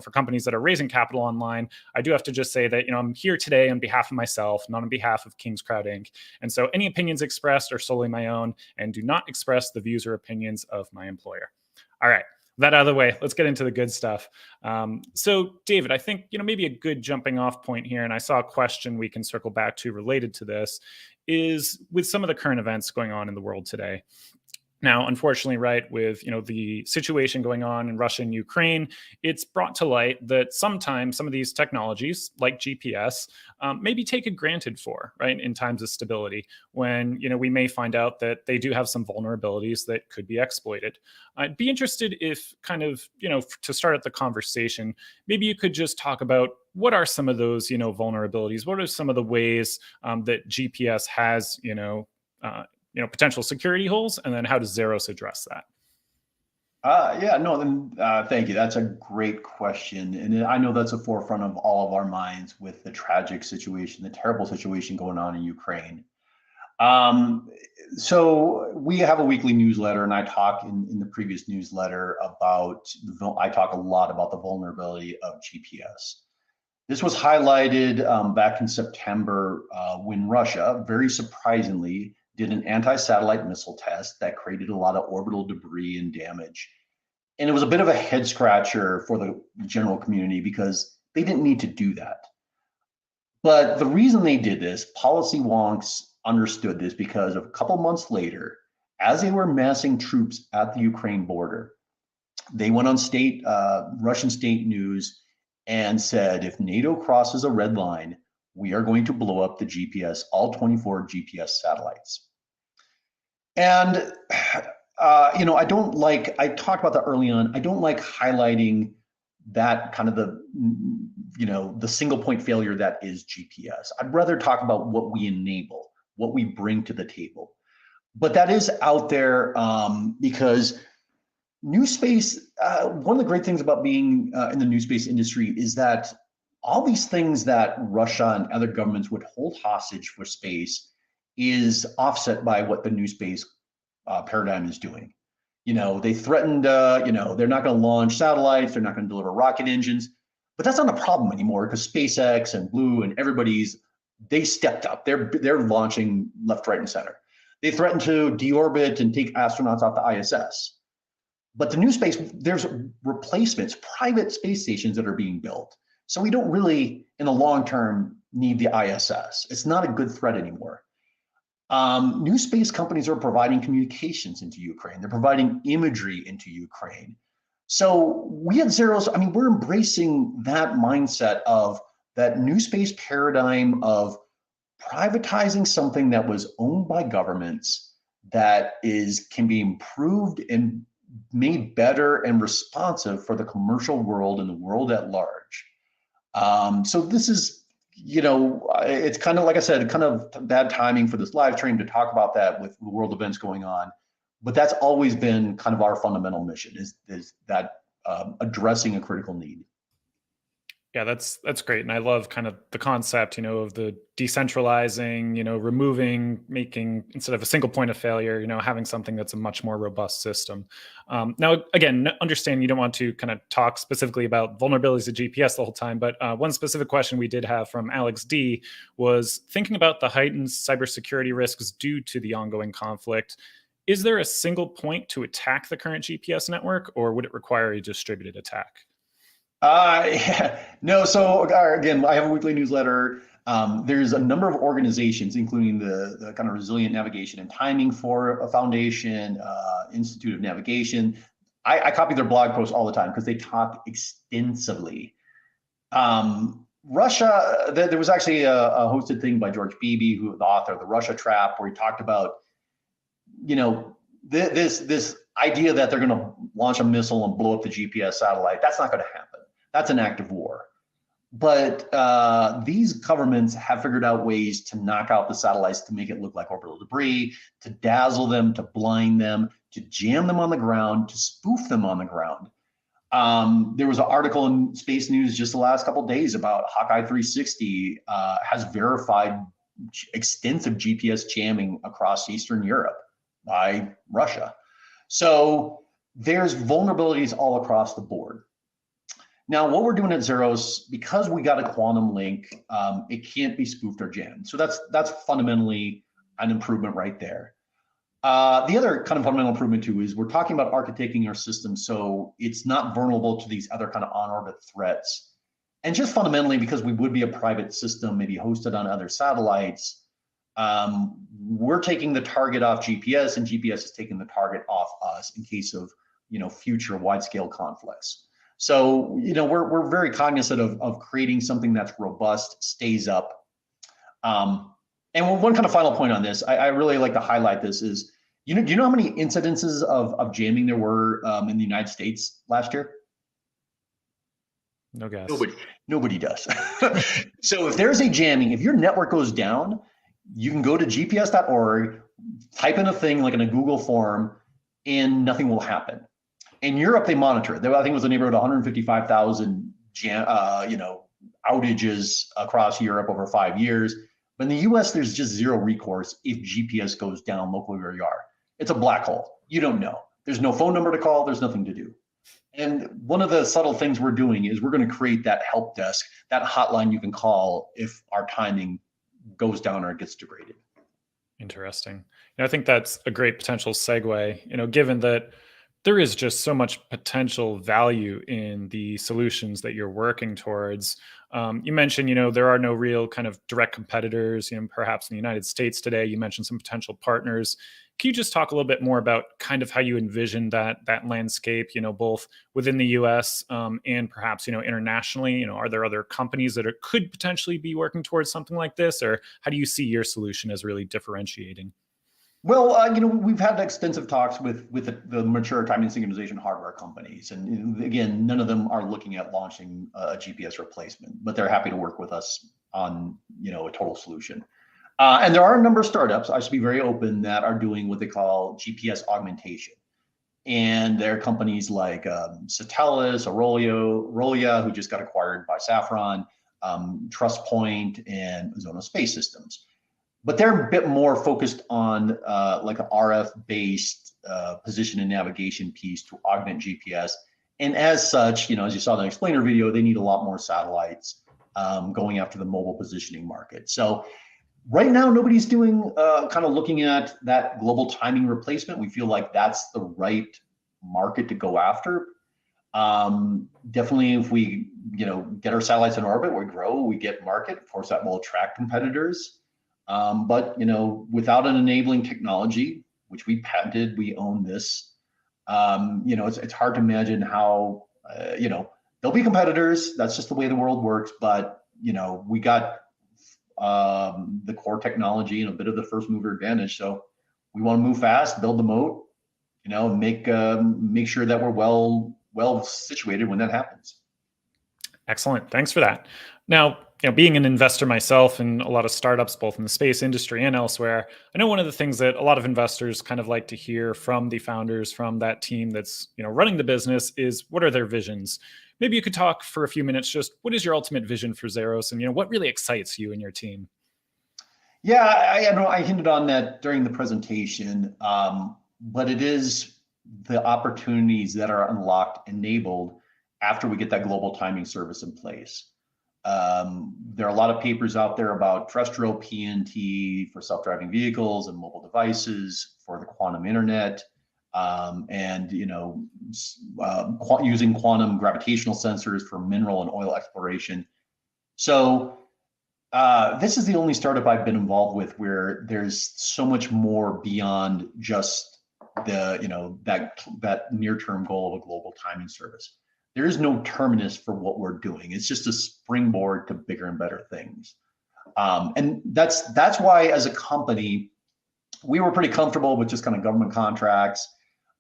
for companies that are raising capital online, I do have to just say that, I'm here today on behalf of myself, not on behalf of King's Crowd Inc. And so any opinions expressed are solely my own and do not express the views or opinions of my employer. All right. That out of the way, let's get into the good stuff. So Davit, I think, maybe a good jumping off point here, and I saw a question we can circle back to related to this, is with some of the current events going on in the world today. Now, unfortunately, right, with the situation going on in Russia and Ukraine, it's brought to light that sometimes some of these technologies, like GPS, may be taken granted for, right, in times of stability, when we may find out that they do have some vulnerabilities that could be exploited. I'd be interested if kind of to start at the conversation, maybe you could just talk about what are some of those vulnerabilities. What are some of the ways that GPS has potential security holes, and then how does Xairos address that? Thank you. That's a great question. And I know that's a forefront of all of our minds with the tragic situation, the terrible situation going on in Ukraine. So we have a weekly newsletter, and I talk in the previous newsletter I talk a lot about the vulnerability of GPS. This was highlighted back in September when Russia, very surprisingly, did an anti-satellite missile test that created a lot of orbital debris and damage. And it was a bit of a head scratcher for the general community because they didn't need to do that. But the reason they did this, policy wonks understood this because a couple months later, as they were massing troops at the Ukraine border, they went on Russian state news and said, if NATO crosses a red line, we are going to blow up the GPS, all 24 GPS satellites. And, I talked about that early on. I don't like highlighting that kind of the single point failure that is GPS. I'd rather talk about what we enable, what we bring to the table. But that is out there because new space, one of the great things about being in the new space industry is that all these things that Russia and other governments would hold hostage for space is offset by what the new space paradigm is doing. They threatened, they're not going to launch satellites, they're not going to deliver rocket engines, but that's not a problem anymore because SpaceX and Blue and they stepped up. They're launching left, right, and center. They threatened to deorbit and take astronauts off the ISS. But the new space, there's replacements, private space stations that are being built. So we don't really, in the long term, need the ISS. It's not a good threat anymore. New space companies are providing communications into Ukraine. They're providing imagery into Ukraine. So we at Xairos, we're embracing that mindset of that new space paradigm of privatizing something that was owned by governments that can be improved and made better and responsive for the commercial world and the world at large. So this is, it's kind of, like I said, kind of bad timing for this live stream to talk about that with the world events going on. But that's always been kind of our fundamental mission is that addressing a critical need. Yeah, that's great. And I love kind of the concept, of the decentralizing, removing, making, instead of a single point of failure, having something that's a much more robust system. Now, again, understand you don't want to kind of talk specifically about vulnerabilities of GPS the whole time, but one specific question we did have from Alex D was thinking about the heightened cybersecurity risks due to the ongoing conflict. Is there a single point to attack the current GPS network, or would it require a distributed attack? Yeah. No, so again, I have a weekly newsletter. There's a number of organizations, including the kind of Resilient Navigation and Timing for a Foundation, Institute of Navigation. I copy their blog posts all the time because they talk extensively. Russia, there was actually a hosted thing by George Beebe, who the author of The Russia Trap, where he talked about, this idea that they're going to launch a missile and blow up the GPS satellite. That's not going to happen. That's an act of war. But these governments have figured out ways to knock out the satellites to make it look like orbital debris, to dazzle them, to blind them, to jam them on the ground, to spoof them on the ground. There was an article in Space News just the last couple of days about Hawkeye 360 has verified extensive GPS jamming across Eastern Europe by Russia. So there's vulnerabilities all across the board. Now, what we're doing at Xairos, because we got a quantum link, it can't be spoofed or jammed. So that's fundamentally an improvement right there. The other kind of fundamental improvement too is we're talking about architecting our system so it's not vulnerable to these other kind of on-orbit threats. And just fundamentally, because we would be a private system, maybe hosted on other satellites, we're taking the target off GPS, and GPS is taking the target off us in case of future wide-scale conflicts. So we're very cognizant of creating something that's robust, stays up. And one kind of final point on this, I really like to highlight this is, do you know how many incidences of jamming there were in the United States last year? No guess. Nobody does. So if there's a jamming, if your network goes down, you can go to gps.org, type in a thing like in a Google form, and nothing will happen. In Europe, they monitor it. I think it was a neighborhood of 155,000 outages across Europe over 5 years. But in the US, there's just zero recourse if GPS goes down locally where you are. It's a black hole. You don't know. There's no phone number to call. There's nothing to do. And one of the subtle things we're doing is we're going to create that help desk, that hotline you can call if our timing goes down or it gets degraded. Interesting. I think that's a great potential segue, given that there is just so much potential value in the solutions that you're working towards. You mentioned, there are no real kind of direct competitors, perhaps in the United States today. You mentioned some potential partners. Can you just talk a little bit more about kind of how you envision that landscape, both within the US and perhaps, internationally? Are there other companies that could potentially be working towards something like this? Or how do you see your solution as really differentiating? Well, we've had extensive talks with the mature timing synchronization hardware companies. And again, none of them are looking at launching a GPS replacement, but they're happy to work with us on, a total solution. And there are a number of startups, I should be very open, that are doing what they call GPS augmentation. And there are companies like Satellus, Aurelia, who just got acquired by Safran, TrustPoint, and Zona Space Systems. But they're a bit more focused on like an RF-based position and navigation piece to augment GPS. And as such, as you saw in the explainer video, they need a lot more satellites going after the mobile positioning market. So right now, nobody's doing kind of looking at that global timing replacement. We feel like that's the right market to go after. Definitely, if we get our satellites in orbit, we grow, we get market. Of course, that will attract competitors. But without an enabling technology, which we patented, we own this. It's hard to imagine how there'll be competitors. That's just the way the world works. But we got the core technology and a bit of the first mover advantage. So we want to move fast, build the moat, make sure that we're well situated when that happens. Excellent. Thanks for that. Now, being an investor myself in a lot of startups, both in the space industry and elsewhere, I know one of the things that a lot of investors kind of like to hear from the founders, from that team that's running the business, is what are their visions. Maybe you could talk for a few minutes. Just what is your ultimate vision for Xairos, and what really excites you and your team? Yeah, I hinted on that during the presentation, but it is the opportunities that are unlocked, enabled after we get that global timing service in place. There are a lot of papers out there about terrestrial PNT for self-driving vehicles and mobile devices, for the quantum internet, and using quantum gravitational sensors for mineral and oil exploration. So this is the only startup I've been involved with where there's so much more beyond just the that near-term goal of a global timing service. There is no terminus for what we're doing. It's just a springboard to bigger and better things. And that's why, as a company, we were pretty comfortable with just kind of government contracts.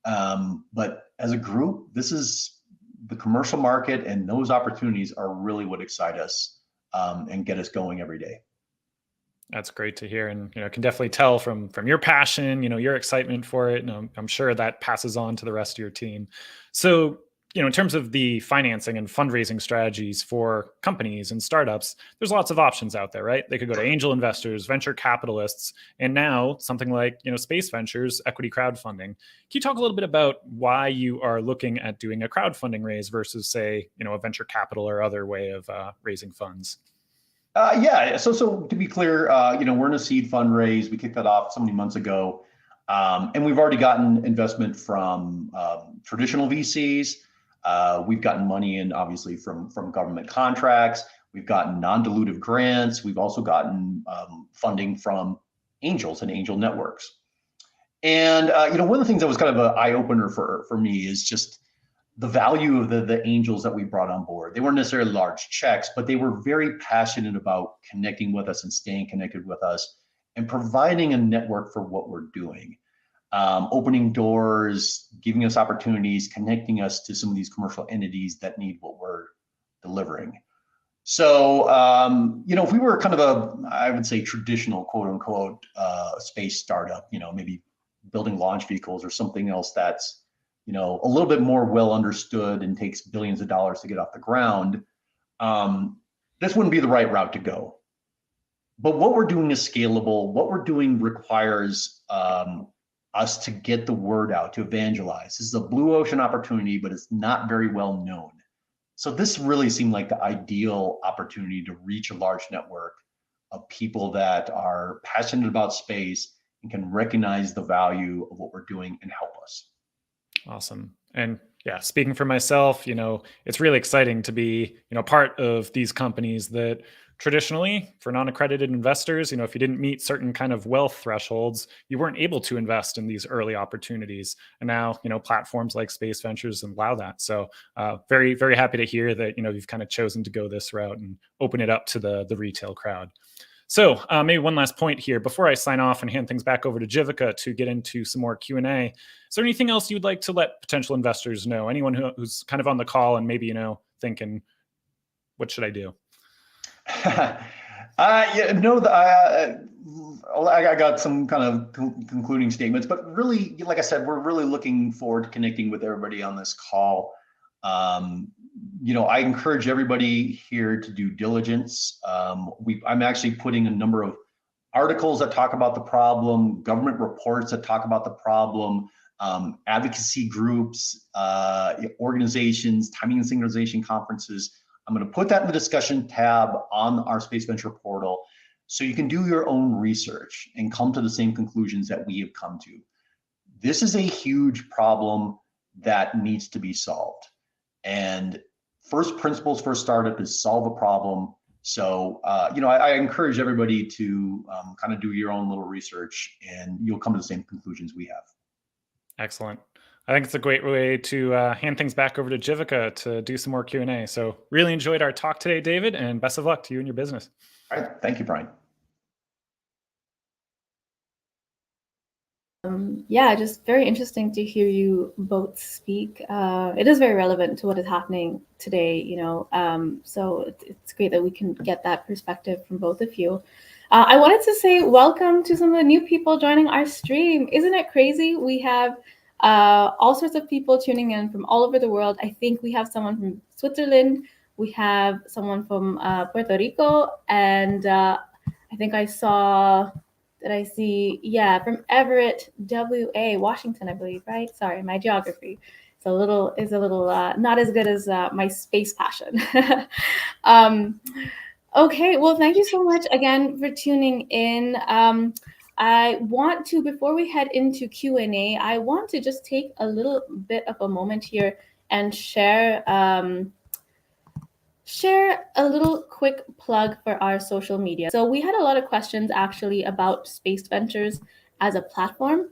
But as a group, this is the commercial market, and those opportunities are really what excite us and get us going every day. That's great to hear, and can definitely tell from your passion, your excitement for it, and I'm sure that passes on to the rest of your team. So, in terms of the financing and fundraising strategies for companies and startups, there's lots of options out there, right? They could go to angel investors, venture capitalists, and now something like, space ventures, equity crowdfunding. Can you talk a little bit about why you are looking at doing a crowdfunding raise versus, say, a venture capital or other way of raising funds? Yeah, so to be clear, we're in a seed fundraise. We kicked that off so many months ago, and we've already gotten investment from traditional VCs. We've gotten money in, obviously, from government contracts. We've gotten non-dilutive grants. We've also gotten funding from angels and angel networks. And one of the things that was kind of an eye-opener for me is just the value of the angels that we brought on board. They weren't necessarily large checks, but they were very passionate about connecting with us and staying connected with us and providing a network for what we're doing. Opening doors, giving us opportunities, connecting us to some of these commercial entities that need what we're delivering. So, if we were kind of I would say, traditional, quote unquote, space startup, maybe building launch vehicles or something else that's, a little bit more well understood and takes billions of dollars to get off the ground, this wouldn't be the right route to go. But what we're doing is scalable. What we're doing requires us to get the word out, to evangelize. This is a blue ocean opportunity, but it's not very well known. So this really seemed like the ideal opportunity to reach a large network of people that are passionate about space and can recognize the value of what we're doing and help us. Awesome. And yeah, speaking for myself, it's really exciting to be, part of these companies that traditionally, for non-accredited investors, if you didn't meet certain kind of wealth thresholds, you weren't able to invest in these early opportunities. And now, platforms like Space Ventures allow that. So very, very happy to hear that, you've kind of chosen to go this route and open it up to the retail crowd. So maybe one last point here before I sign off and hand things back over to Jivika to get into some more Q&A. Is there anything else you'd like to let potential investors know? Anyone who's kind of on the call and maybe, thinking, what should I do? I got some kind of concluding statements, but really, like I said, we're really looking forward to connecting with everybody on this call. I encourage everybody here to do diligence. I'm actually putting a number of articles that talk about the problem, government reports that talk about the problem, advocacy groups, organizations, timing and synchronization conferences. I'm going to put that in the discussion tab on our Space Venture portal so you can do your own research and come to the same conclusions that we have come to. This is a huge problem that needs to be solved. And first principles for a startup is solve a problem. So, I encourage everybody to kind of do your own little research and you'll come to the same conclusions we have. Excellent. I think it's a great way to hand things back over to Jivika to do some more Q&A. So really enjoyed our talk today, David, and best of luck to you and your business. All right. Thank you, Brian. Yeah, just very interesting to hear you both speak. It is very relevant to what is happening today, so it's great that we can get that perspective from both of you. I wanted to say welcome to some of the new people joining our stream. Isn't it crazy? We have all sorts of people tuning in from all over the world. I think we have someone from Switzerland, we have someone from Puerto Rico, and I think I saw... Did I see? Yeah, from Everett, WA, Washington, I believe, right? Sorry, my geography is a little not as good as my space passion. Okay, well, thank you so much again for tuning in. I want to, before we head into Q&A, I want to just take a little bit of a moment here and share a little quick plug for our social media. So we had a lot of questions actually about Space Ventures as a platform.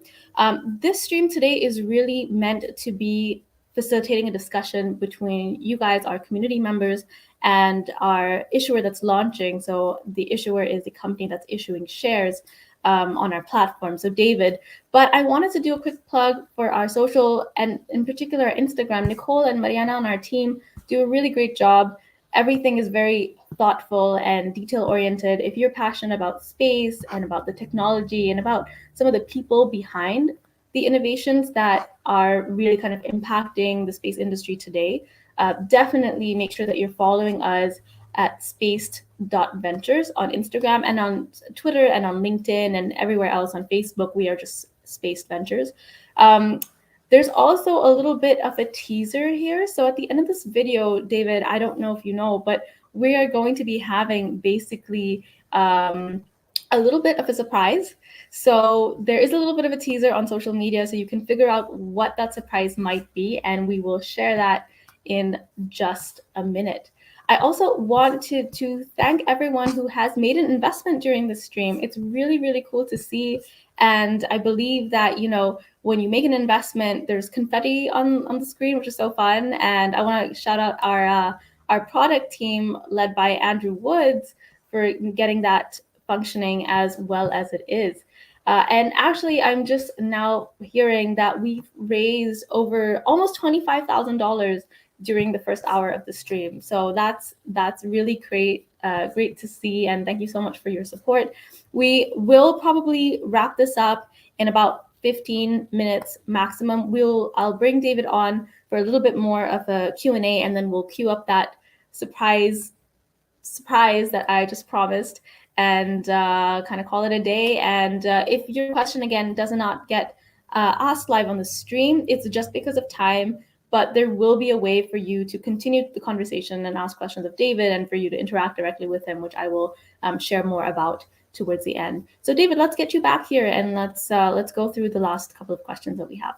This stream today is really meant to be facilitating a discussion between you guys, our community members, and our issuer that's launching. So the issuer is the company that's issuing shares on our platform, so Davit. But I wanted to do a quick plug for our social, and in particular our Instagram. Nicole and Mariana on our team do a really great job. Everything is very thoughtful and detail-oriented. If you're passionate about space and about the technology and about some of the people behind the innovations that are really kind of impacting the space industry today, definitely make sure that you're following us at spaced.ventures on Instagram and on Twitter and on LinkedIn and everywhere else. On Facebook, we are just Spaced Ventures. There's also a little bit of a teaser here. So at the end of this video, Davit, I don't know if you know, but we are going to be having basically a little bit of a surprise. So there is a little bit of a teaser on social media, so you can figure out what that surprise might be, and we will share that in just a minute. I also want to thank everyone who has made an investment during the stream. It's really, really cool to see. And I believe that, when you make an investment, there's confetti on the screen, which is so fun. And I want to shout out our product team led by Andrew Woods for getting that functioning as well as it is. And actually, I'm just now hearing that we've raised over almost $25,000 during the first hour of the stream. So that's really great to see, and thank you so much for your support. We will probably wrap this up in about 15 minutes maximum. I'll bring Davit on for a little bit more of a Q&A, and then we'll queue up that surprise that I just promised, and kind of call it a day. And if your question again does not get asked live on the stream, it's just because of time. But there will be a way for you to continue the conversation and ask questions of Davit, and for you to interact directly with him, which I will share more about towards the end. So Davit, let's get you back here, and let's go through the last couple of questions that we have.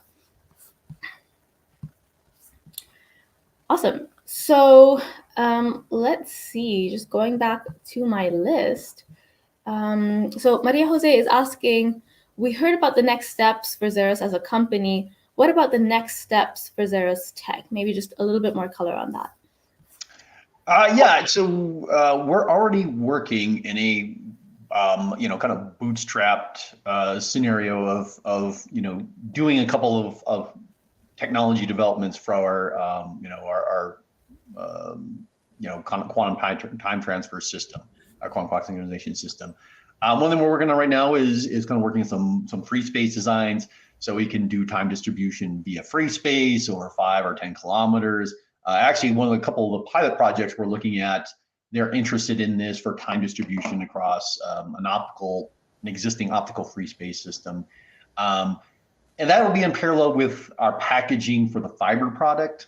Awesome. So let's see, just going back to my list. So Maria Jose is asking, we heard about the next steps for Xairos as a company. What about the next steps for Xairos Tech? Maybe just a little bit more color on that. Yeah, so we're already working in a kind of bootstrapped scenario of doing a couple of technology developments for our quantum time transfer system, our quantum clock synchronization system. One thing we're working on right now is kind of working on some free space designs, so we can do time distribution via free space over 5 or 10 kilometers. Actually, a couple of the pilot projects we're looking at, they're interested in this for time distribution across an existing optical free space system. And that will be in parallel with our packaging for the fiber product.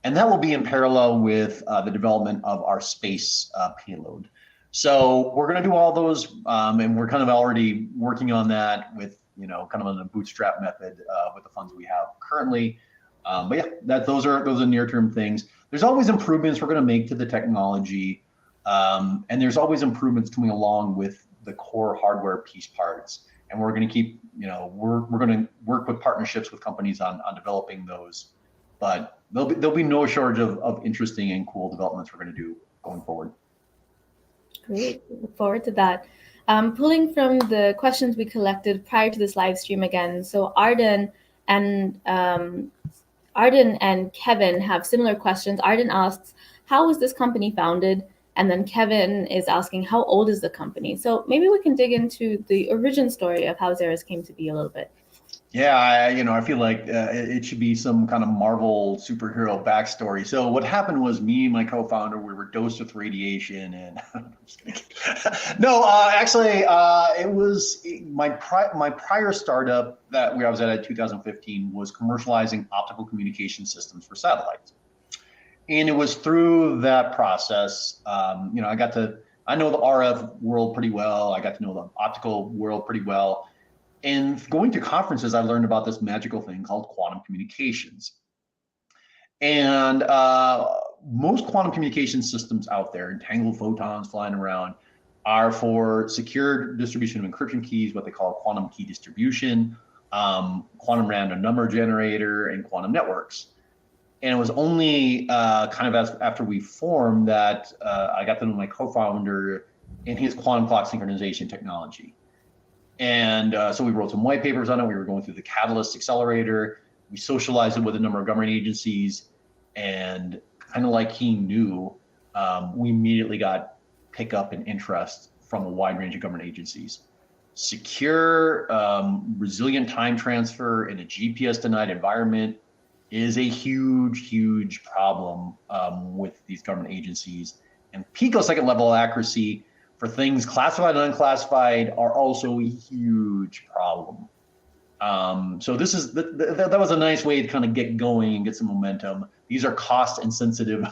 And that will be in parallel with the development of our space payload. So we're going to do all those, and we're kind of already working on that with, kind of on a bootstrap method with the funds we have currently. But yeah, those are near-term things. There's always improvements we're going to make to the technology, and there's always improvements coming along with the core hardware piece parts. And we're going to keep, we're going to work with partnerships with companies on developing those. But there'll be no shortage of interesting and cool developments we're going to do going forward. Great, look forward to that. Pulling from the questions we collected prior to this live stream again, so Arden and Kevin have similar questions. Arden asks, how was this company founded? And then Kevin is asking, how old is the company? So maybe we can dig into the origin story of how Xairos came to be a little bit. Yeah, I feel like it should be some kind of Marvel superhero backstory. So what happened was me and my co-founder, we were dosed with radiation, and I'm just kidding. No, actually, it was my prior startup that I was at in 2015 was commercializing optical communication systems for satellites, and it was through that process, I know the RF world pretty well. I got to know the optical world pretty well. And going to conferences, I learned about this magical thing called quantum communications. And most quantum communication systems out there, entangled photons flying around, are for secure distribution of encryption keys, what they call quantum key distribution, quantum random number generator, and quantum networks. And it was only kind of after we formed that I got to know my co-founder and his quantum clock synchronization technology. And so we wrote some white papers on it. We were going through the Catalyst Accelerator. We socialized it with a number of government agencies, and kind of like he knew, we immediately got pickup and interest from a wide range of government agencies. Secure, resilient time transfer in a GPS denied environment is a huge, huge problem with these government agencies. And picosecond level accuracy for things classified and unclassified are also a huge problem. So that was a nice way to kind of get going and get some momentum. These are cost insensitive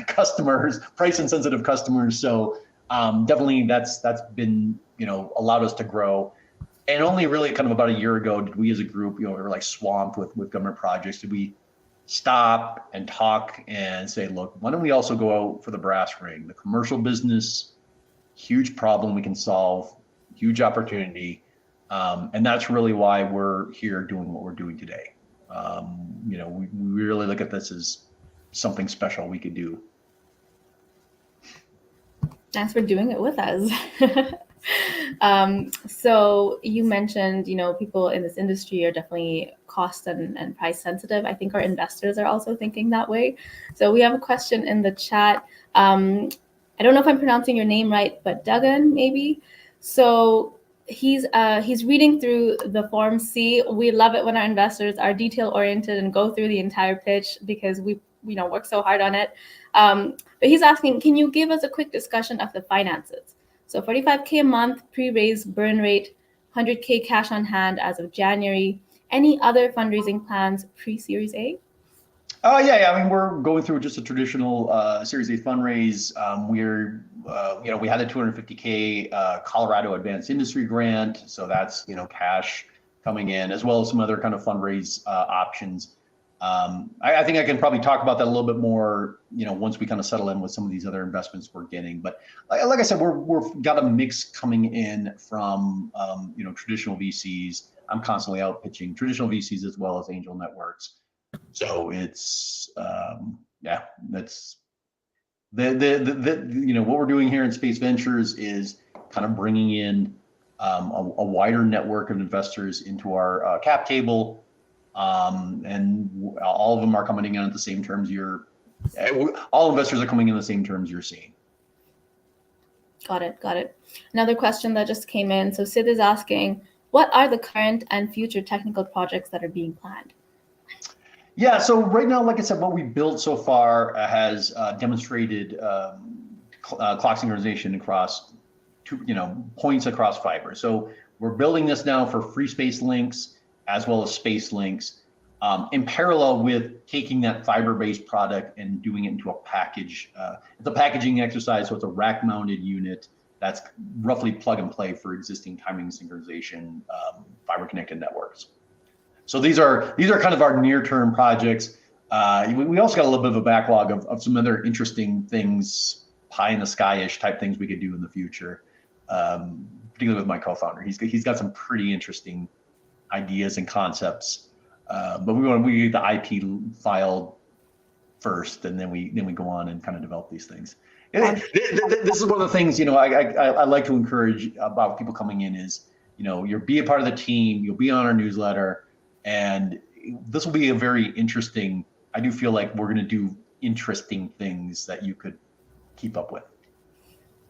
customers, price insensitive customers. So definitely that's been, allowed us to grow. And only really kind of about a year ago did we as a group, we were like swamped with government projects. Did we stop and talk and say, look, why don't we also go out for the brass ring? The commercial business, huge problem we can solve, huge opportunity. And that's really why we're here doing what we're doing today. We really look at this as something special we could do. Thanks for doing it with us. So you mentioned, people in this industry are definitely cost and price sensitive. I think our investors are also thinking that way. So we have a question in the chat. I don't know if I'm pronouncing your name right, but Duggan, maybe. So he's reading through the Form C. We love it when our investors are detail oriented and go through the entire pitch because we work so hard on it. But he's asking, can you give us a quick discussion of the finances? So $45K a month pre-raise burn rate, $100K cash on hand as of January. Any other fundraising plans pre-Series A? Yeah. I mean, we're going through just a traditional Series A fundraise. We had a $250K Colorado Advanced Industry Grant, so that's cash coming in, as well as some other kind of fundraise options. I think I can probably talk about that a little bit more, once we kind of settle in with some of these other investments we're getting. But like I said, we've got a mix coming in from traditional VCs. I'm constantly out pitching traditional VCs as well as angel networks. So it's that's what we're doing here in Space Ventures is kind of bringing in a wider network of investors into our cap table, and all of them are coming in at the same terms all investors are coming in the same terms you're seeing. Got it. Another question that just came in. So Sid is asking, what are the current and future technical projects that are being planned? Yeah, so right now, like I said, what we built so far has demonstrated clock synchronization across points across fiber. So we're building this now for free space links as well as space links, in parallel with taking that fiber-based product and doing it into a package. It's a packaging exercise, so it's a rack-mounted unit that's roughly plug and play for existing timing synchronization fiber-connected networks. So these are kind of our near-term projects. We also got a little bit of a backlog of some other interesting things, pie in the sky-ish type things we could do in the future, particularly with my co-founder. He's got some pretty interesting ideas and concepts, but we get the IP filed first, and then we go on and kind of develop these things. This is one of the things, I like to encourage about people coming in is, you'll be a part of the team, you'll be on our newsletter, and this will be a very interesting, I do feel like we're going to do interesting things that you could keep up with.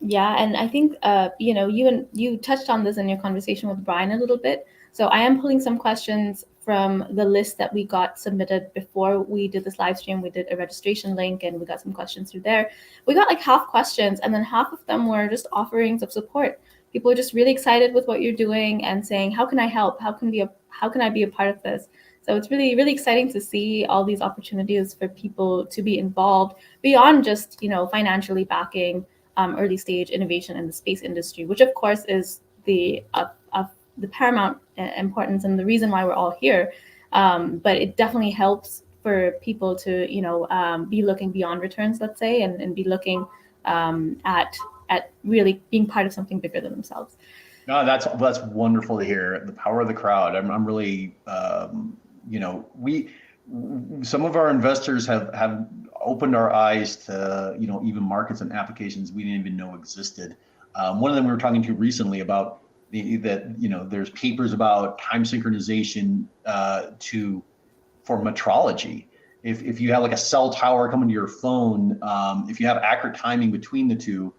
Yeah, and I think you touched on this in your conversation with Brian a little bit. So I am pulling some questions from the list that we got submitted before we did this live stream. We did a registration link and we got some questions through there. We got like half questions, and then half of them were just offerings of support. People are just really excited with what you're doing and saying, how can I help? How can I be a part of this? So it's really, really exciting to see all these opportunities for people to be involved beyond just, financially backing early stage innovation in the space industry, which of course is the paramount importance and the reason why we're all here. But it definitely helps for people to, be looking beyond returns, let's say, and be looking at really being part of something bigger than themselves. No, that's wonderful to hear. The power of the crowd. I'm really, some of our investors have opened our eyes to, even markets and applications we didn't even know existed. One of them we were talking to recently about there's papers about time synchronization for metrology. If you have like a cell tower coming to your phone, if you have accurate timing between the two,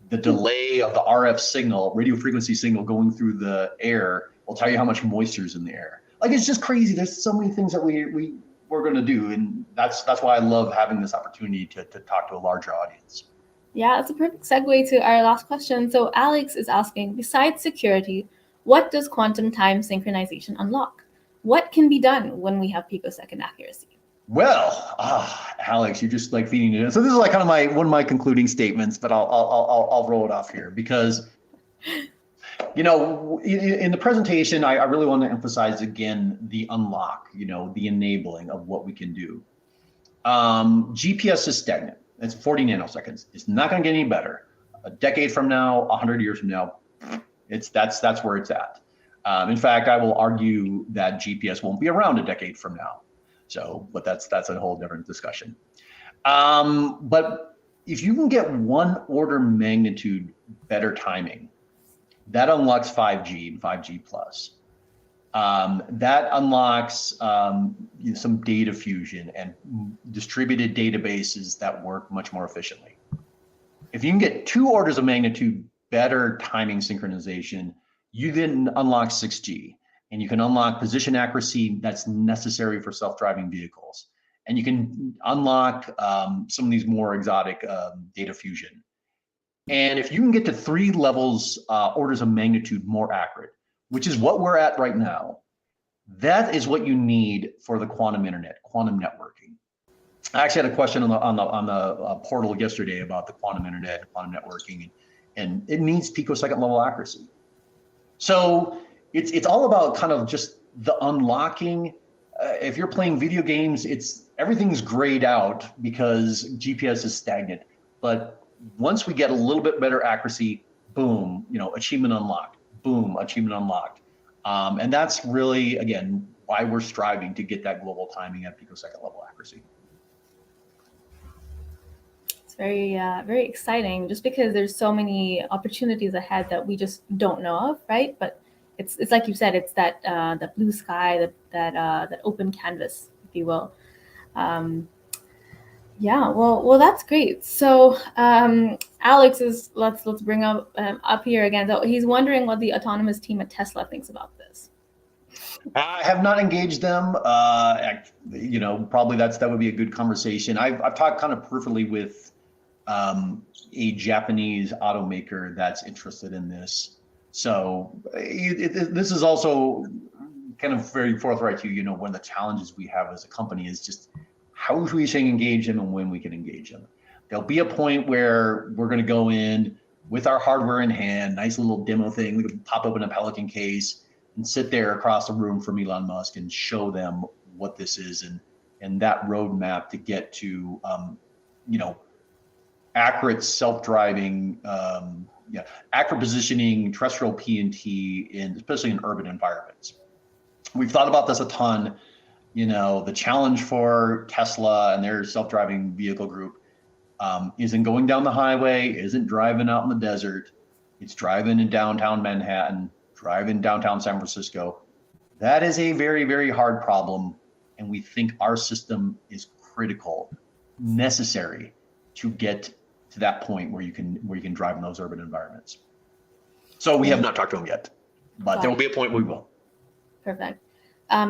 the delay of the RF signal, radio frequency signal going through the air will tell you how much moisture is in the air. Like, it's just crazy. There's so many things that we're going to do, and that's why I love having this opportunity to talk to a larger audience. Yeah, it's a perfect segue to our last question. So Alex is asking, besides security, what does quantum time synchronization unlock? What can be done when we have picosecond accuracy? Well, Alex, you're just like feeding it in. So this is like kind of one of my concluding statements, but I'll roll it off here because, in the presentation, I really want to emphasize again the unlock, the enabling of what we can do. GPS is stagnant. It's 40 nanoseconds. It's not going to get any better. A decade from now, 100 years from now, that's where it's at. In fact, I will argue that GPS won't be around a decade from now. So, but that's a whole different discussion. But if you can get one order magnitude better timing, that unlocks 5G and 5G plus. That unlocks some data fusion and distributed databases that work much more efficiently. If you can get 2 orders of magnitude better timing synchronization, you then unlock 6G. And you can unlock position accuracy that's necessary for self-driving vehicles. And you can unlock some of these more exotic data fusion. And if you can get to 3 levels, orders of magnitude more accurate, which is what we're at right now, that is what you need for the quantum internet, quantum networking. I actually had a question on the portal yesterday about the quantum internet, quantum networking, and it needs picosecond level accuracy. So it's all about kind of just the unlocking. If you're playing video games, everything's grayed out because GPS is stagnant. But once we get a little bit better accuracy, boom, achievement unlocked. Boom, achievement unlocked. And that's really, again, why we're striving to get that global timing at picosecond level accuracy. It's very, very exciting, just because there's so many opportunities ahead that we just don't know of, right? But it's like you said, it's that blue sky, that open canvas, if you will. Yeah, well, that's great. So Alex is let's bring up here again. So he's wondering what the autonomous team at Tesla thinks about this. I have not engaged them. Probably that would be a good conversation. I've talked kind of peripherally with a Japanese automaker that's interested in this. So this is also kind of very forthright to you. One of the challenges we have as a company is just how we can engage them and when we can engage them. There'll be a point where we're going to go in with our hardware in hand, nice little demo thing. We can pop open a Pelican case and sit there across the room from Elon Musk and show them what this is and that roadmap to get to, accurate self-driving, accurate positioning, terrestrial PNT, especially in urban environments. We've thought about this a ton. The challenge for Tesla and their self-driving vehicle group isn't going down the highway, isn't driving out in the desert. It's driving in downtown Manhattan, driving downtown San Francisco. That is a very, very hard problem. And we think our system is critical, necessary to get to that point where you can drive in those urban environments. So we have not talked to them yet, but there will be a point we will. Perfect.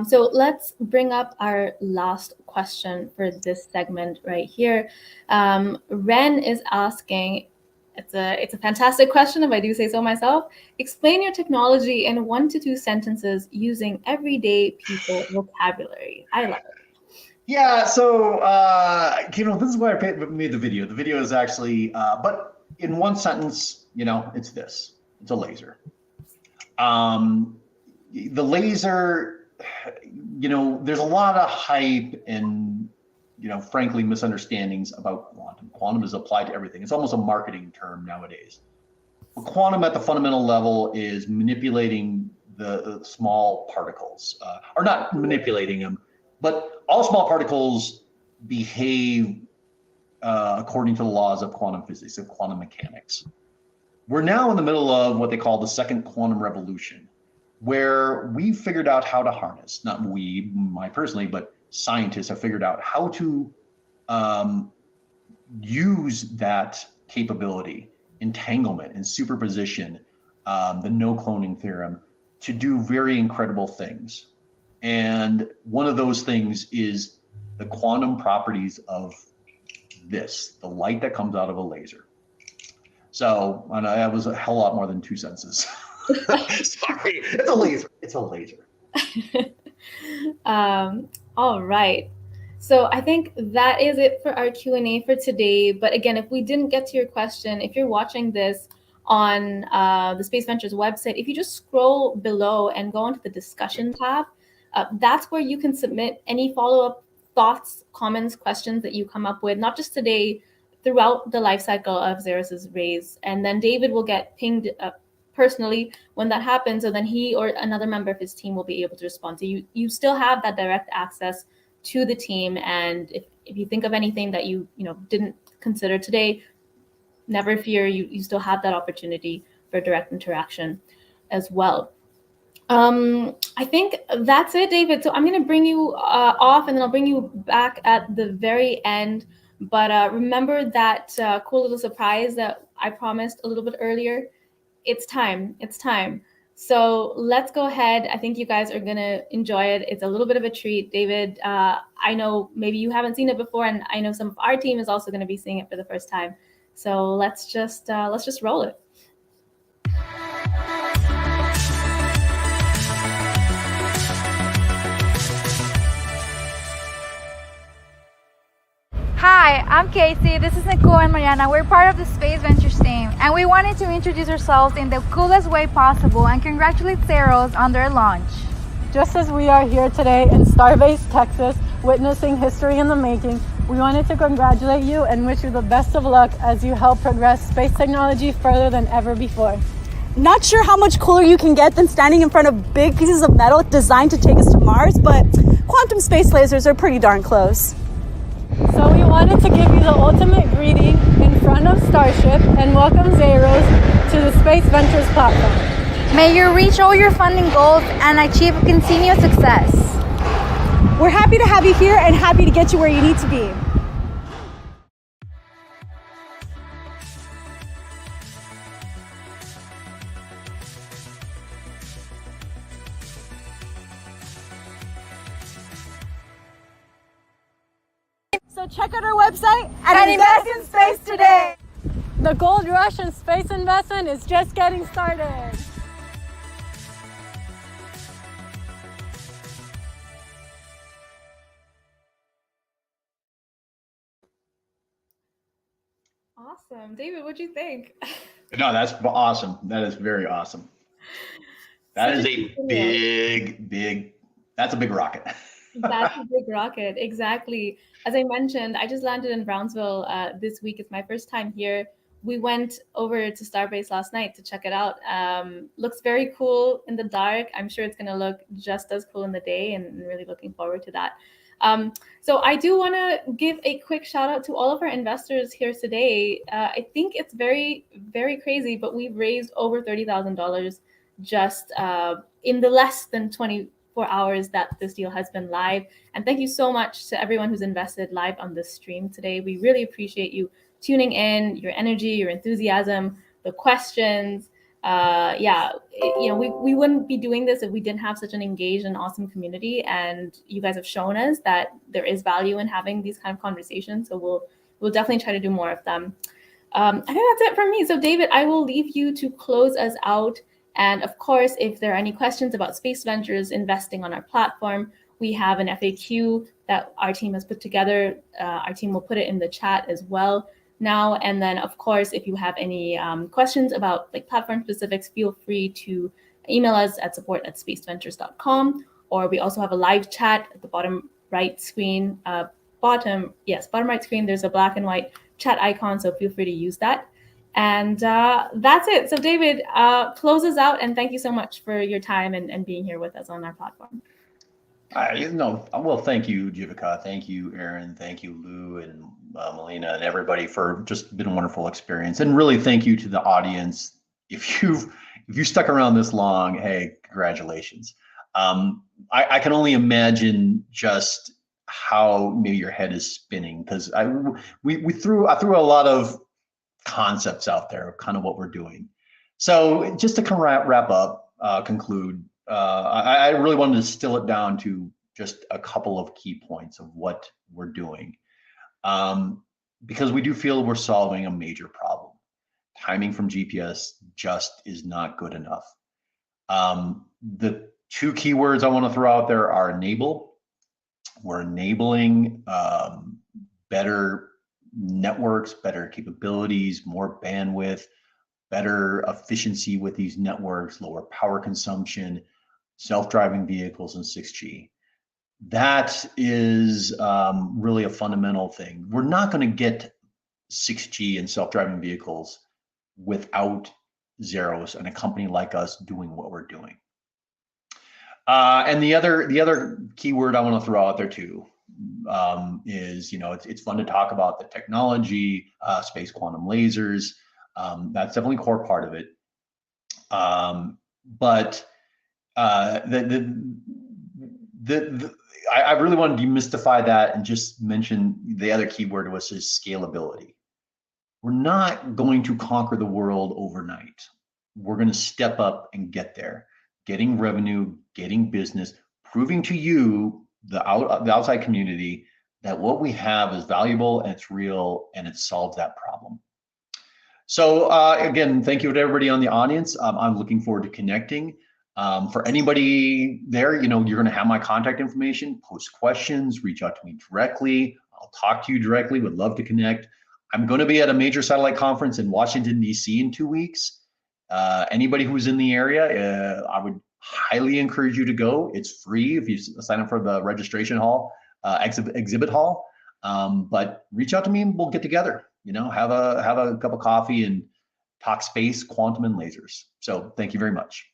So let's bring up our last question for this segment right here. Ren is asking, it's a fantastic question, if I do say so myself. Explain your technology in 1 to 2 sentences using everyday people vocabulary. I love it. Yeah, so this is why I made the video. The video is actually, but in one sentence, it's this. It's a laser. The laser, there's a lot of hype and, frankly, misunderstandings about quantum. Quantum is applied to everything. It's almost a marketing term nowadays. But quantum at the fundamental level is manipulating the small particles, or not manipulating them, but all small particles behave according to the laws of quantum physics, of quantum mechanics. We're now in the middle of what they call the second quantum revolution, where we've figured out how to harness, not we, I personally, but scientists have figured out how to use that capability, entanglement and superposition, the no cloning theorem, to do very incredible things. And one of those things is the quantum properties of the light that comes out of a laser. So that was a hell lot more than 2 sentences. Sorry, it's a laser. It's a laser. All right. So I think that is it for our Q&A for today. But again, if we didn't get to your question, if you're watching this on the Space Ventures website, if you just scroll below and go into the discussion tab, that's where you can submit any follow-up thoughts, comments, questions that you come up with, not just today, throughout the life cycle of Xairos' raise. And then David will get pinged personally when that happens, so then he or another member of his team will be able to respond. So you still have that direct access to the team. And if you think of anything that you didn't consider today, never fear, you still have that opportunity for direct interaction as well. I think that's it, David. So I'm going to bring you off, and then I'll bring you back at the very end. But remember that cool little surprise that I promised a little bit earlier. It's time. It's time. So let's go ahead. I think you guys are going to enjoy it. It's a little bit of a treat. David, I know maybe you haven't seen it before, and I know some of our team is also going to be seeing it for the first time. So let's just roll it. Hi, I'm Casey. This is Nicole and Mariana. We're part of the Space Ventures team, and we wanted to introduce ourselves in the coolest way possible and congratulate Xairos on their launch. Just as we are here today in Starbase, Texas, witnessing history in the making, we wanted to congratulate you and wish you the best of luck as you help progress space technology further than ever before. Not sure how much cooler you can get than standing in front of big pieces of metal designed to take us to Mars, but quantum space lasers are pretty darn close. So we wanted to give you the ultimate greeting in front of Starship and welcome Xairos to the Space Ventures platform. May you reach all your funding goals and achieve continued success. We're happy to have you here and happy to get you where you need to be. So check out our website and invest in space today. The gold rush in space investment is just getting started. Awesome. David, what'd you think? No, that's awesome. That is very awesome. That is a big, that's a big rocket. That's a big rocket, exactly. As I mentioned, I just landed in Brownsville this week. It's my first time here. We went over to Starbase last night to check it out. Looks very cool in the dark. I'm sure it's going to look just as cool in the day, and really looking forward to that. So I do want to give a quick shout out to all of our investors here today. I think it's very, very crazy, but we've raised over $30,000 just in the less than 24 hours that this deal has been live. And thank you so much to everyone who's invested live on this stream today. We really appreciate you tuning in, your energy, your enthusiasm, the questions. We wouldn't be doing this if we didn't have such an engaged and awesome community. And you guys have shown us that there is value in having these kind of conversations. So we'll definitely try to do more of them. I think that's it from me. So David, I will leave you to close us out. And of course, if there are any questions about Space Ventures investing on our platform, we have an FAQ that our team has put together. Our team will put it in the chat as well now. And then, of course, if you have any questions about like platform specifics, feel free to email us at support@spaceventures.com. Or we also have a live chat at the bottom right screen. Bottom right screen, there's a black and white chat icon, so feel free to use that. And that's it. So David, close us out, and thank you so much for your time and being here with us on our platform. Well, thank you, Jivika. Thank you, Aaron. Thank you, Lou and Melina and everybody for just been a wonderful experience. And really thank you to the audience. If you stuck around this long, hey, congratulations. I can only imagine just how maybe your head is spinning, because I threw a lot of concepts out there of kind of what we're doing. So just to kind of wrap up, conclude, I really wanted to distill it down to just a couple of key points of what we're doing, because we do feel we're solving a major problem. Timing from GPS just is not good enough. The two keywords I want to throw out there are enable. We're enabling better networks, better capabilities, more bandwidth, better efficiency with these networks, lower power consumption, self-driving vehicles, and 6G. That is really a fundamental thing. We're not going to get 6G and self-driving vehicles without Xairos and a company like us doing what we're doing. And the other keyword I want to throw out there too is, it's fun to talk about the technology, space quantum lasers. That's definitely a core part of it. But I really want to demystify that and just mention the other keyword, which is scalability. We're not going to conquer the world overnight. We're going to step up and get there, getting revenue, getting business, proving to you, the outside community, that what we have is valuable and it's real and it solves that problem. So again, thank you to everybody on the audience. I'm looking forward to connecting. For anybody there, you're going to have my contact information. Post questions, reach out to me directly. I'll talk to you directly. Would love to connect. I'm going to be at a major satellite conference in Washington, D.C. in 2 weeks. Anybody who's in the area, I would highly encourage you to go. It's free if you sign up for the registration hall, exhibit hall. But reach out to me and we'll get together. Have a cup of coffee and talk space, quantum, and lasers. So thank you very much.